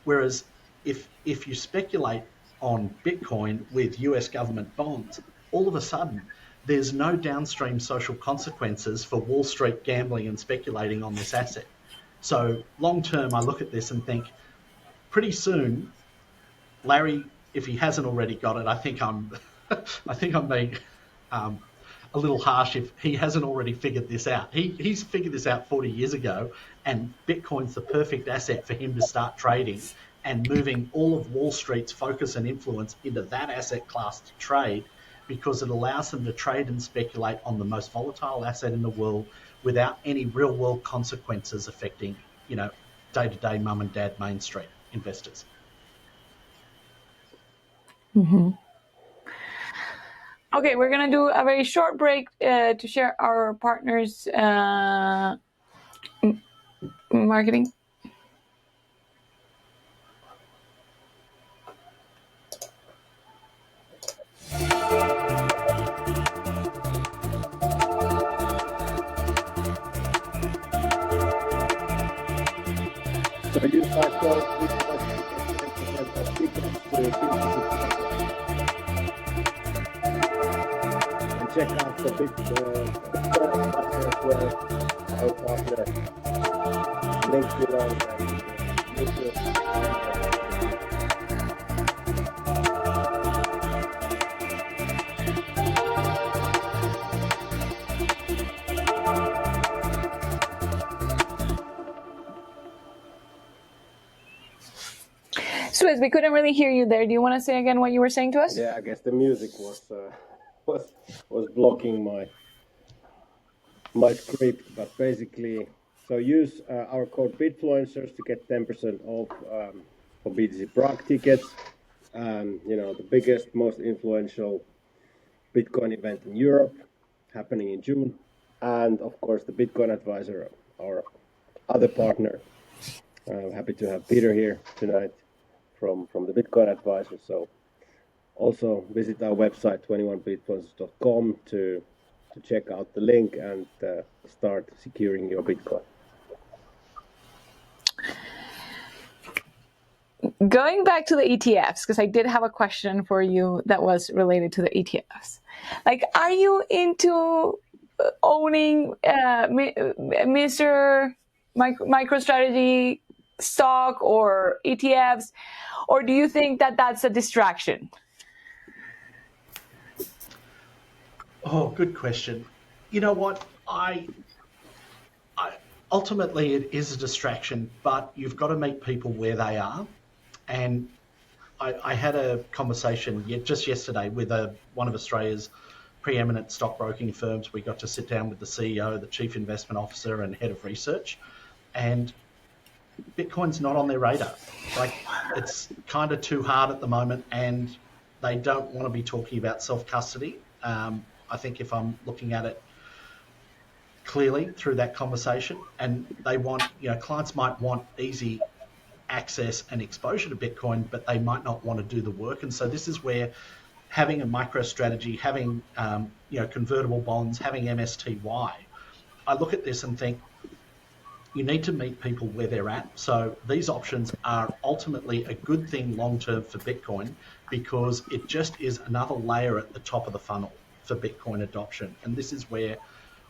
[SPEAKER 2] Whereas if you speculate on Bitcoin with US government bonds, all of a sudden there's no downstream social consequences for Wall Street gambling and speculating on this asset. So long term, I look at this and think pretty soon, Larry, if he hasn't already got it, I think I'm being a little harsh if he hasn't already figured this out. He's figured this out 40 years ago, and Bitcoin's the perfect asset for him to start trading and moving all of Wall Street's focus and influence into that asset class to trade, because it allows them to trade and speculate on the most volatile asset in the world without any real world consequences affecting, day-to-day mum and dad Main Street investors.
[SPEAKER 1] Mm-hmm. Okay, we're going to do a very short break to share our partners' marketing.
[SPEAKER 3] So use our code and check out the Bitcoin as well, our partner. Link below and use it.
[SPEAKER 1] Suez, we couldn't really hear you there. Do you want to say again what you were saying to us?
[SPEAKER 3] Yeah, I guess the music was blocking my script, but basically, so use our code Bitfluencers to get 10% off for BTC Prague tickets. The biggest, most influential Bitcoin event in Europe, happening in June, and of course the Bitcoin Advisor, our other partner. Happy to have Peter here tonight from the Bitcoin Advisor. So also visit our website 21bitfluencers.com to check out the link and start securing your Bitcoin.
[SPEAKER 1] Going back to the ETFs, because I did have a question for you that was related to the ETFs. Like, are you into owning Mr. MicroStrategy stock or ETFs, or do you think that that's a distraction?
[SPEAKER 2] Oh, good question. You know what? I ultimately it is a distraction, but you've got to meet people where they are. And I had a conversation just yesterday with one of Australia's preeminent stockbroking firms. We got to sit down with the CEO, the chief investment officer, and head of research, and Bitcoin's not on their radar. Like, it's kind of too hard at the moment, and they don't want to be talking about self-custody. I think if I'm looking at it clearly through that conversation, and they want, clients might want easy access and exposure to Bitcoin, but they might not want to do the work. And so this is where having a MicroStrategy, having convertible bonds, having MSTY, I look at this and think you need to meet people where they're at. So these options are ultimately a good thing long term for Bitcoin, because it just is another layer at the top of the funnel for Bitcoin adoption. And this is where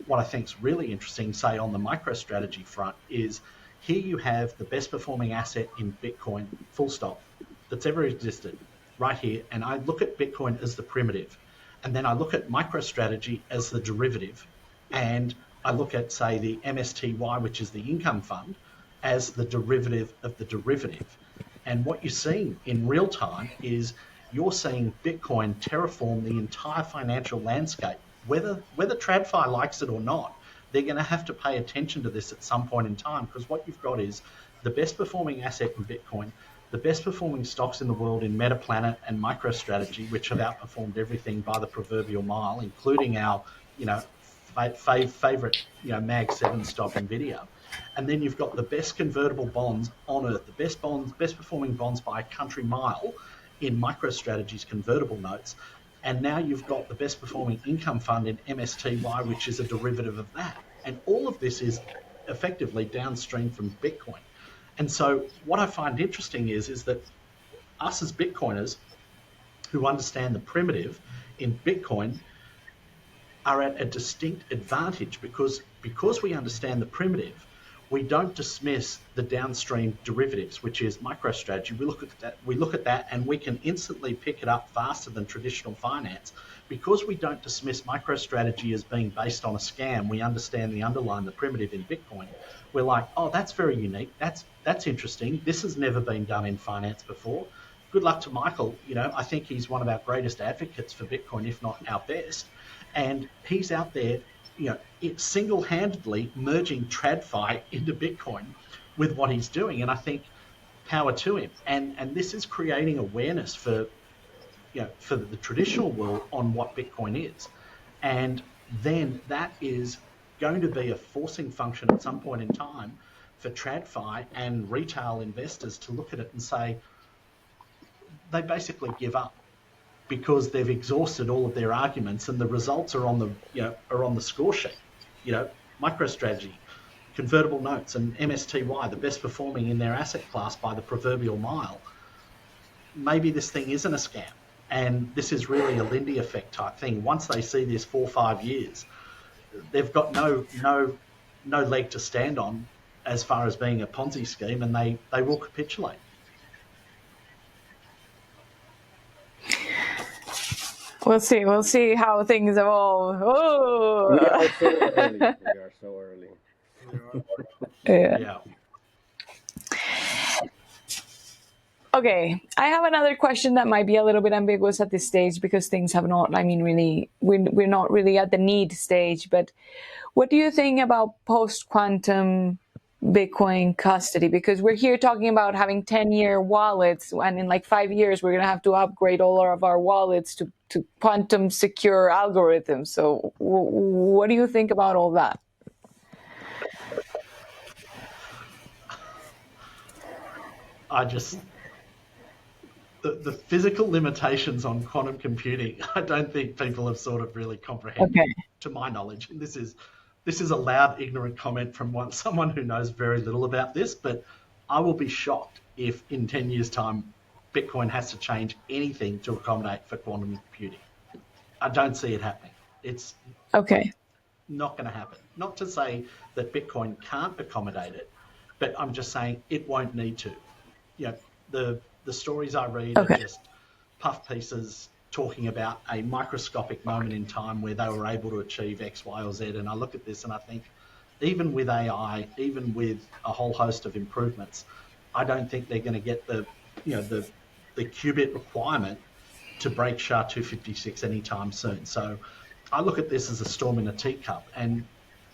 [SPEAKER 2] what I think is really interesting, say on the MicroStrategy front, is here you have the best performing asset in Bitcoin, full stop, that's ever existed, right here. And I look at Bitcoin as the primitive, and then I look at MicroStrategy as the derivative, and I look at, say, the MSTY, which is the income fund, as the derivative of the derivative. And what you're seeing in real time is you're seeing Bitcoin terraform the entire financial landscape. Whether TradFi likes it or not, they're going to have to pay attention to this at some point in time, because what you've got is the best performing asset in Bitcoin, the best performing stocks in the world in MetaPlanet and MicroStrategy, which have outperformed everything by the proverbial mile, including our, favorite, Mag 7 stock, Nvidia. And then you've got the best convertible bonds on earth, the best performing bonds by a country mile in MicroStrategy's convertible notes. And now you've got the best performing income fund in MSTY, which is a derivative of that. And all of this is effectively downstream from Bitcoin. And so what I find interesting is that us as Bitcoiners who understand the primitive in Bitcoin are at a distinct advantage because we understand the primitive. We don't dismiss the downstream derivatives, which is MicroStrategy. We look at that and we can instantly pick it up faster than traditional finance. Because we don't dismiss MicroStrategy as being based on a scam, we understand the underlying, the primitive in Bitcoin. We're like, oh, that's very unique. That's interesting. This has never been done in finance before. Good luck to Michael. I think he's one of our greatest advocates for Bitcoin, if not our best. And he's out there, single-handedly merging TradFi into Bitcoin with what he's doing. And I think power to him. And this is creating awareness for the traditional world on what Bitcoin is. And then that is going to be a forcing function at some point in time for TradFi and retail investors to look at it and say, they basically give up because they've exhausted all of their arguments and the results are on the score sheet. MicroStrategy, convertible notes, and MSTY, the best performing in their asset class by the proverbial mile. Maybe this thing isn't a scam, and this is really a Lindy effect type thing. Once they see this 4 or 5 years, they've got no leg to stand on as far as being a Ponzi scheme, and they will capitulate.
[SPEAKER 1] We'll see how things evolve. Oh.
[SPEAKER 3] We are so early.
[SPEAKER 1] Yeah. Okay, I have another question that might be a little bit ambiguous at this stage because things have not, really, we're not really at the need stage, but what do you think about post-quantum Bitcoin custody? Because we're here talking about having 10-year wallets, and in like 5 years, we're going to have to upgrade all of our wallets to quantum secure algorithms. So what do you think about all that?
[SPEAKER 2] The physical limitations on quantum computing, I don't think people have sort of really comprehended, to my knowledge. And this is a loud, ignorant comment from someone who knows very little about this, but I will be shocked if in 10 years' time, Bitcoin has to change anything to accommodate for quantum computing. I don't see it happening. It's not going to happen. Not to say that Bitcoin can't accommodate it, but I'm just saying it won't need to. The stories I read are just puff pieces talking about a microscopic moment in time where they were able to achieve X, Y, or Z. And I look at this and I think, even with AI, even with a whole host of improvements, I don't think they're going to get the qubit requirement to break SHA-256 anytime soon. So I look at this as a storm in a teacup, and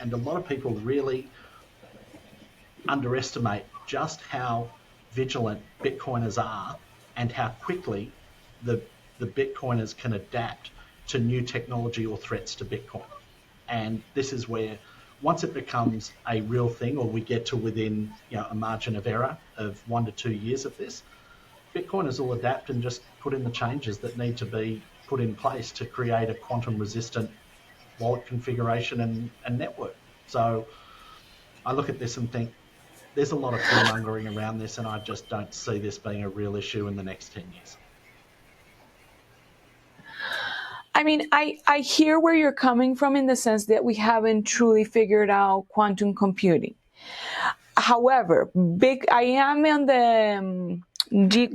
[SPEAKER 2] a lot of people really underestimate just how vigilant Bitcoiners are and how quickly the Bitcoiners can adapt to new technology or threats to Bitcoin. And this is where, once it becomes a real thing, or we get to within a margin of error of 1 to 2 years of this, Bitcoiners will adapt and just put in the changes that need to be put in place to create a quantum resistant wallet configuration and network. So I look at this and think, there's a lot of fear-mongering around this, and I just don't see this being a real issue in the next 10 years.
[SPEAKER 1] I hear where you're coming from in the sense that we haven't truly figured out quantum computing. However, I am on the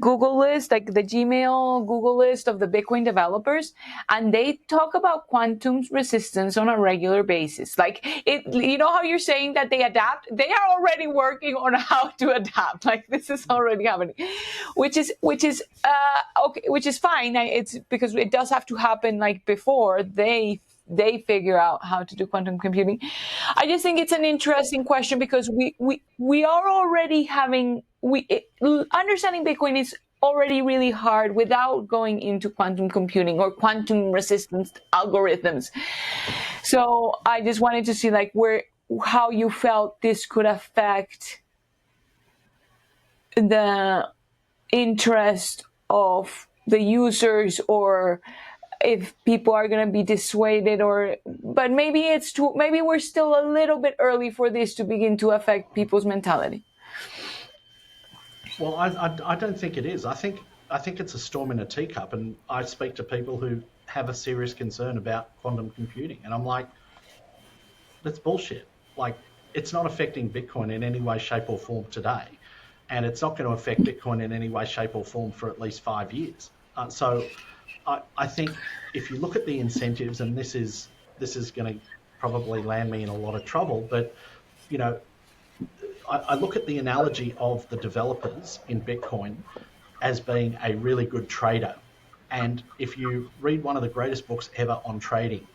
[SPEAKER 1] Google list, like the Gmail Google list of the Bitcoin developers, and they talk about quantum resistance on a regular basis. Like how you're saying that they adapt? They are already working on how to adapt. Like this is already happening, which is okay, which is fine. It's because it does have to happen like before they figure out how to do quantum computing. I just think it's an interesting question because we are already understanding Bitcoin is already really hard without going into quantum computing or quantum resistance algorithms. So I just wanted to see how you felt this could affect the interest of the users, or if people are going to be dissuaded, but maybe we're still a little bit early for this to begin to affect people's mentality.
[SPEAKER 2] Well, I don't think it is. I think it's a storm in a teacup, and I speak to people who have a serious concern about quantum computing, and I'm like, that's bullshit. Like, it's not affecting Bitcoin in any way, shape, or form today, and it's not going to affect Bitcoin in any way, shape, or form for at least 5 years. So, I think if you look at the incentives, and this is going to probably land me in a lot of trouble, but you know, I look at the analogy of the developers in Bitcoin as being a really good trader. And if you read one of the greatest books ever on trading,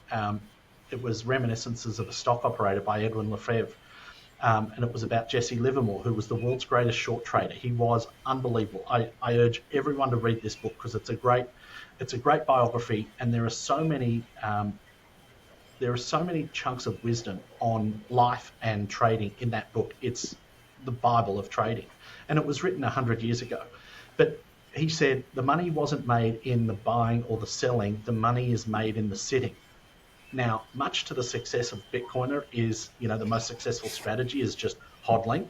[SPEAKER 2] it was Reminiscences of a Stock Operator by Edwin Lefebvre. And it was about Jesse Livermore, who was the world's greatest short trader. He was unbelievable. I urge everyone to read this book because it's a great biography, and there are so many chunks of wisdom on life and trading in that book. It's the Bible of trading, and it was written 100 years ago. But he said the money wasn't made in the buying or the selling. The money is made in the sitting. Now, much to the success of Bitcoiner is, the most successful strategy is just hodling.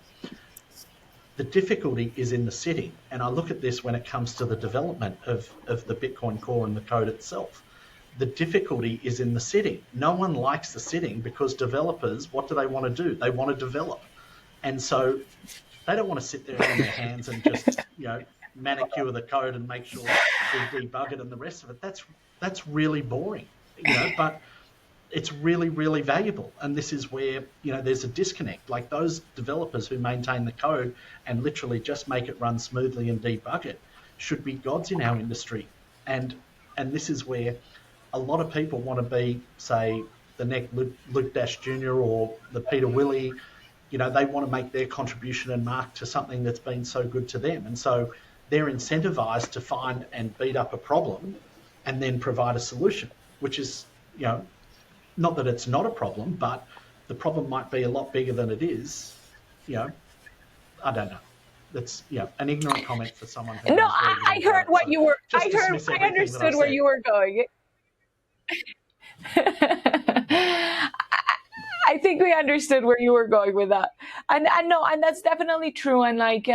[SPEAKER 2] The difficulty is in the sitting. And I look at this when it comes to the development of the Bitcoin core and the code itself. The difficulty is in the sitting. No one likes the sitting because developers, what do they want to do? They want to develop. And so they don't want to sit there on their hands and just, manicure the code and make sure we debug it and the rest of it. That's really boring, but it's really, really valuable. And this is where, there's a disconnect. Like those developers who maintain the code and literally just make it run smoothly and debug it should be gods in our industry. And this is where a lot of people want to be, say, the next Luke Dash Jr. or the Peter Willie. They want to make their contribution and mark to something that's been so good to them. And so they're incentivized to find and beat up a problem and then provide a solution, which is, not that it's not a problem, but the problem might be a lot bigger than it is. I don't know. That's an ignorant comment for someone who
[SPEAKER 1] No,
[SPEAKER 2] knows very little
[SPEAKER 1] I heard
[SPEAKER 2] about it.
[SPEAKER 1] what
[SPEAKER 2] So
[SPEAKER 1] you were.
[SPEAKER 2] just dismiss
[SPEAKER 1] I
[SPEAKER 2] everything that I
[SPEAKER 1] understood where
[SPEAKER 2] said.
[SPEAKER 1] you were going. I think we understood where you were going with that, and no, and that's definitely true. And like,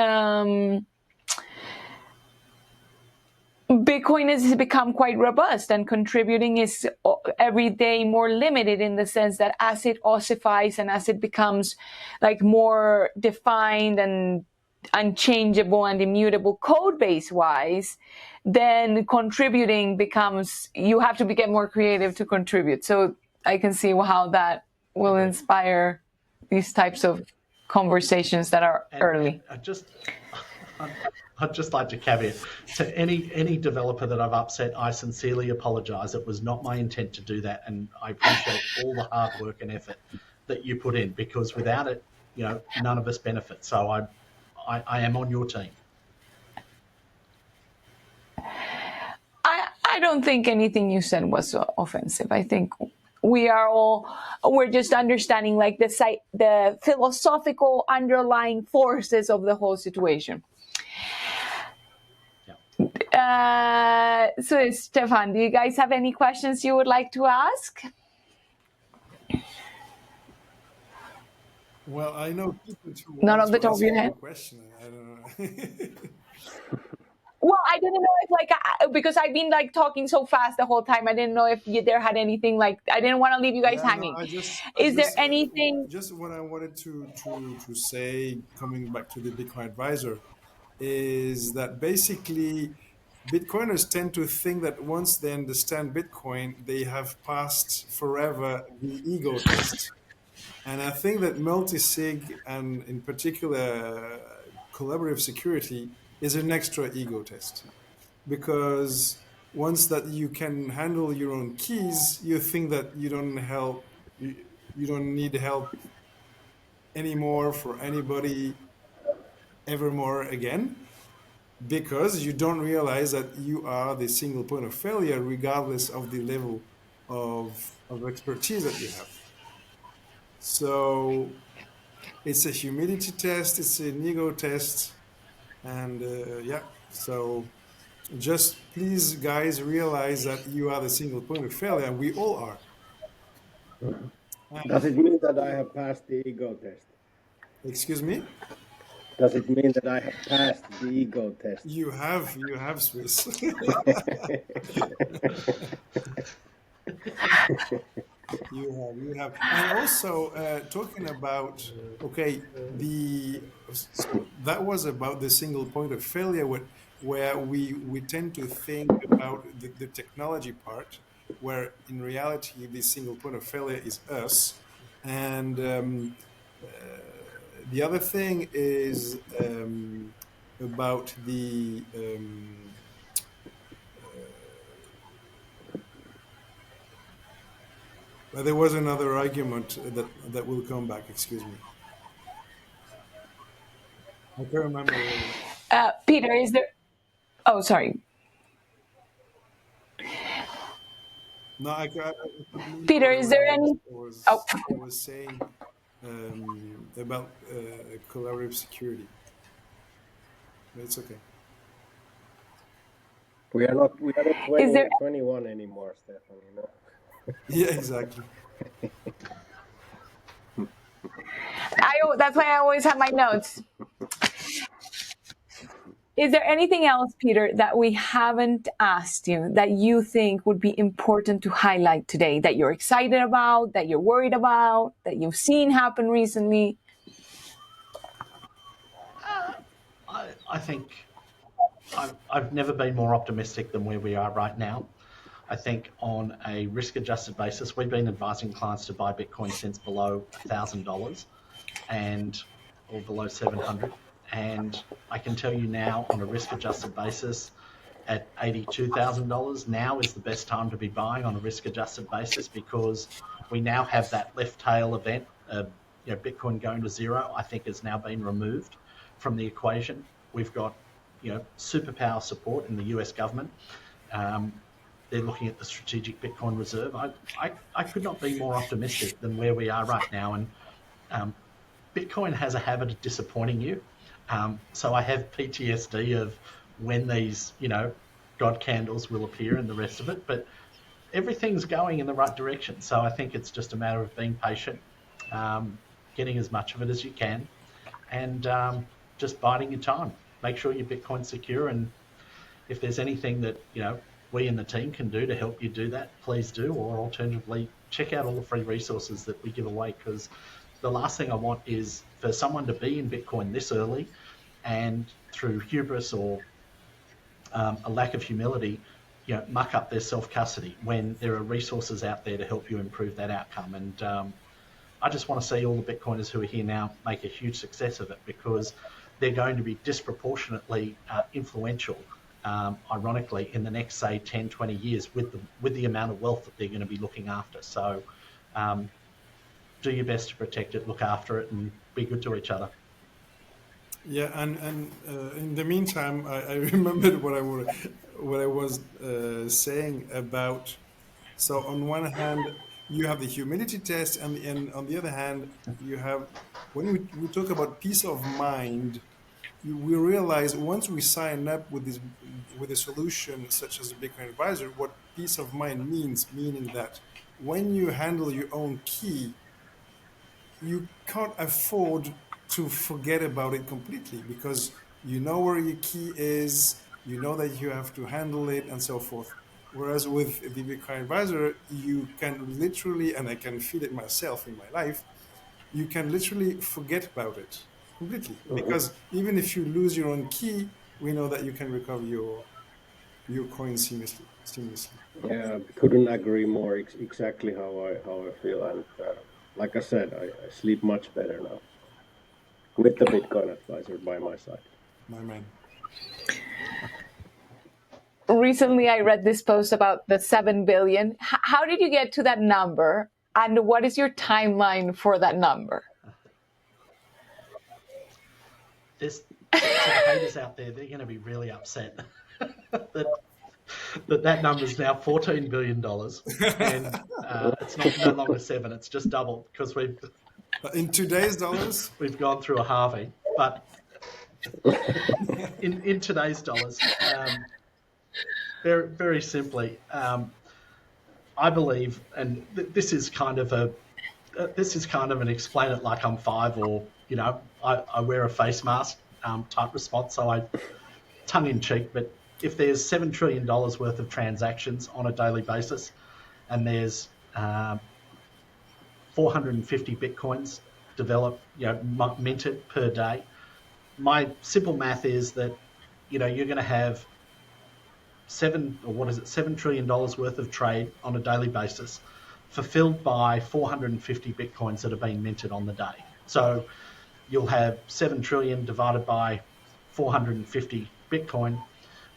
[SPEAKER 1] Bitcoin has become quite robust, and contributing is every day more limited in the sense that as it ossifies and as it becomes like more defined and unchangeable and immutable code base wise, then contributing becomes, you have to get more creative to contribute. So I can see how that will inspire these types of conversations that are early.
[SPEAKER 2] I'd just like to caveat to any developer that I've upset, I sincerely apologize. It was not my intent to do that, and I appreciate all the hard work and effort that you put in, because without it, none of us benefit. So I am on your team.
[SPEAKER 1] I don't think anything you said was offensive. I think we're just understanding like the philosophical underlying forces of the whole situation. So Stefan, do you guys have any questions you would like to ask?
[SPEAKER 4] Well, I know
[SPEAKER 1] None of the top of your head.
[SPEAKER 4] Question. I don't know.
[SPEAKER 1] Well, I didn't know if because I've been like talking so fast the whole time. I didn't know if there had anything like, I didn't want to leave you guys hanging. Is there anything?
[SPEAKER 4] Just what I wanted to say, coming back to the Bitcoin advisor, is that basically Bitcoiners tend to think that once they understand Bitcoin, they have passed forever the ego test. And I think that multisig, and in particular collaborative security, is an extra ego test. Because once that you can handle your own keys, you think that you don't need help anymore for anybody evermore again, because you don't realize that you are the single point of failure regardless of the level of expertise that you have. So it's a humility test, it's an ego test, and so Just please, guys, realize that you are the single point of failure. We all are.
[SPEAKER 3] Does it mean that I have passed the ego test?
[SPEAKER 4] Excuse me?
[SPEAKER 3] Does it mean that I have passed the ego test?
[SPEAKER 4] You have, Swiss. You have. And also talking about, okay, so that was about the single point of failure, where we tend to think about the technology part, where in reality the single point of failure is us, and the other thing is about the well, there was another argument that will come back. Excuse me. I can't remember what it was.
[SPEAKER 1] Peter, is there? Oh, sorry,
[SPEAKER 4] No, I could
[SPEAKER 1] Peter.
[SPEAKER 4] remember
[SPEAKER 1] Is
[SPEAKER 4] what
[SPEAKER 1] there
[SPEAKER 4] it was.
[SPEAKER 1] any? Oh,
[SPEAKER 4] I was saying about collaborative security. But it's okay.
[SPEAKER 3] We are not
[SPEAKER 1] is there?
[SPEAKER 3] 21 anymore, Stefan, you know.
[SPEAKER 4] Yeah, exactly.
[SPEAKER 1] That's why I always have my notes. Is there anything else, Peter, that we haven't asked you that you think would be important to highlight today, that you're excited about, that you're worried about, that you've seen happen recently?
[SPEAKER 2] I think I've never been more optimistic than where we are right now. I think on a risk-adjusted basis, we've been advising clients to buy Bitcoin since below $1,000 and or below 700. And I can tell you now, on a risk-adjusted basis, at $82,000, now is the best time to be buying on a risk-adjusted basis, because we now have that left tail event of Bitcoin going to zero. I think has now been removed from the equation. We've got superpower support in the US government. They're looking at the strategic Bitcoin reserve. I could not be more optimistic than where we are right now. And Bitcoin has a habit of disappointing you. So I have PTSD of when these, God candles will appear and the rest of it. But everything's going in the right direction. So I think it's just a matter of being patient, getting as much of it as you can, and just biding your time. Make sure your Bitcoin's secure, and if there's anything that we in the team can do to help you do that, please do. Or alternatively, check out all the free resources that we give away, because the last thing I want is for someone to be in Bitcoin this early and through hubris or a lack of humility, muck up their self-custody when there are resources out there to help you improve that outcome. And I just want to see all the Bitcoiners who are here now make a huge success of it, because they're going to be disproportionately influential, ironically, in the next, say, 10, 20 years with the amount of wealth that they're going to be looking after. So do your best to protect it, look after it, and be good to each other.
[SPEAKER 4] Yeah, and in the meantime, I remembered what I was saying about. So on one hand, you have the humility test, and on the other hand, you have when we talk about peace of mind. We realize once we sign up with a solution such as a Bitcoin advisor, what peace of mind means, meaning that when you handle your own key, you can't afford to forget about it completely, because you know where your key is, you know that you have to handle it, and so forth. Whereas with the Bitcoin advisor, you can literally, and I can feel it myself in my life, you can literally forget about it completely, because even if you lose your own key, we know that you can recover your coin seamlessly.
[SPEAKER 3] Yeah, couldn't agree more. Exactly how I feel, and like I said, I sleep much better now with the Bitcoin advisor by my side.
[SPEAKER 4] My man.
[SPEAKER 1] Recently, I read this post about the 7 billion. How did you get to that number? And what is your timeline for that number?
[SPEAKER 2] There's some haters out there. They're going to be really upset that number's now $14 billion, and it's no longer 7. It's just doubled, because
[SPEAKER 4] In today's dollars,
[SPEAKER 2] we've gone through a halving. But in today's dollars, very, very simply, I believe, and this is kind of an explain it like I'm five, or I wear a face mask type response. So I tongue in cheek, but if there's $7 trillion worth of transactions on a daily basis, and there's 450 bitcoins developed, minted per day, my simple math is that you're going to have $7 trillion worth of trade on a daily basis, fulfilled by 450 bitcoins that are being minted on the day. So you'll have 7 trillion divided by 450 bitcoin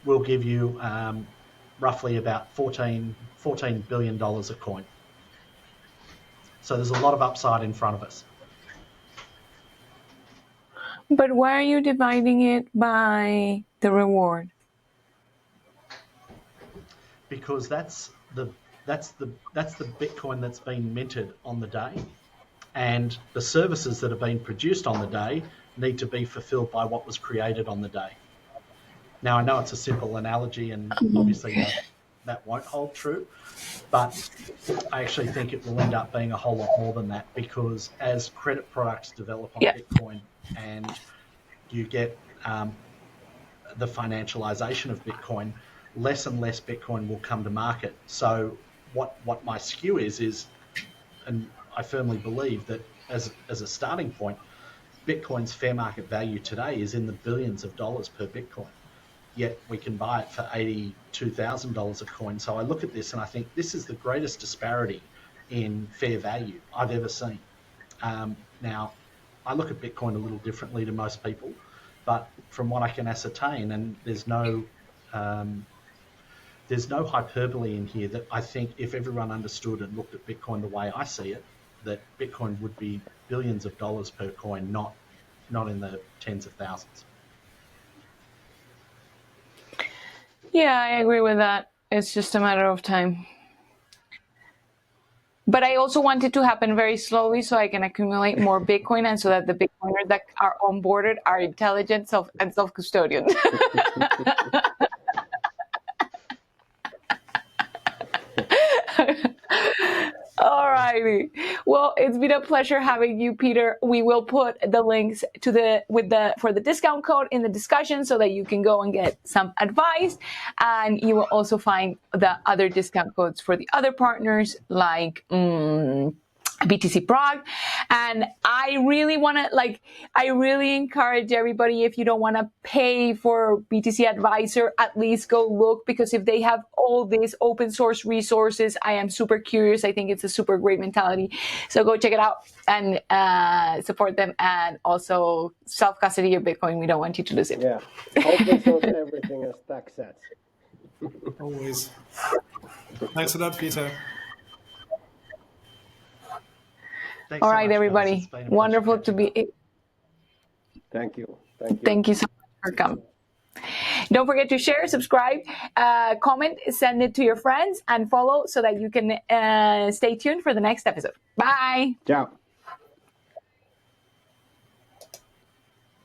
[SPEAKER 2] will give you roughly about $14 billion a coin. So there's a lot of upside in front of us.
[SPEAKER 1] But why are you dividing it by the reward?
[SPEAKER 2] Because that's the Bitcoin that's been minted on the day, and the services that have been produced on the day need to be fulfilled by what was created on the day. Now, I know it's a simple analogy, and obviously that won't hold true, but I actually think it will end up being a whole lot more than that, because as credit products develop on Bitcoin and you get the financialization of Bitcoin, less and less Bitcoin will come to market. So what my skew is, and I firmly believe that as a starting point, Bitcoin's fair market value today is in the billions of dollars per Bitcoin. Yet we can buy it for $82,000 a coin. So I look at this and I think this is the greatest disparity in fair value I've ever seen. Now, I look at Bitcoin a little differently to most people, but from what I can ascertain, and there's no hyperbole in here, that I think if everyone understood and looked at Bitcoin the way I see it, that Bitcoin would be billions of dollars per coin, not in the tens of thousands.
[SPEAKER 1] Yeah, I agree with that. It's just a matter of time. But I also want it to happen very slowly so I can accumulate more Bitcoin, and so that the Bitcoiners that are onboarded are intelligent and self-custodian. All righty. Well, it's been a pleasure having you, Peter. We will put the links for the discount code in the discussion so that you can go and get some advice. And you will also find the other discount codes for the other partners, like BTC Prague. And I really encourage everybody, if you don't want to pay for BTC Advisor, at least go look, because if they have all these open source resources, I am super curious. I think it's a super great mentality. So go check it out and support them, and also self-custody your Bitcoin. We don't want you to lose it.
[SPEAKER 3] Yeah, open source everything as tax sets.
[SPEAKER 4] Always. Thanks a lot, Peter.
[SPEAKER 2] Thanks
[SPEAKER 1] All
[SPEAKER 2] so
[SPEAKER 1] right,
[SPEAKER 2] much,
[SPEAKER 1] everybody.
[SPEAKER 2] guys.
[SPEAKER 1] Wonderful to be.
[SPEAKER 3] Thank you.
[SPEAKER 1] Thank you so much for coming. Don't forget to share, subscribe, comment, send it to your friends, and follow so that you can stay tuned for the next episode. Bye.
[SPEAKER 3] Ciao.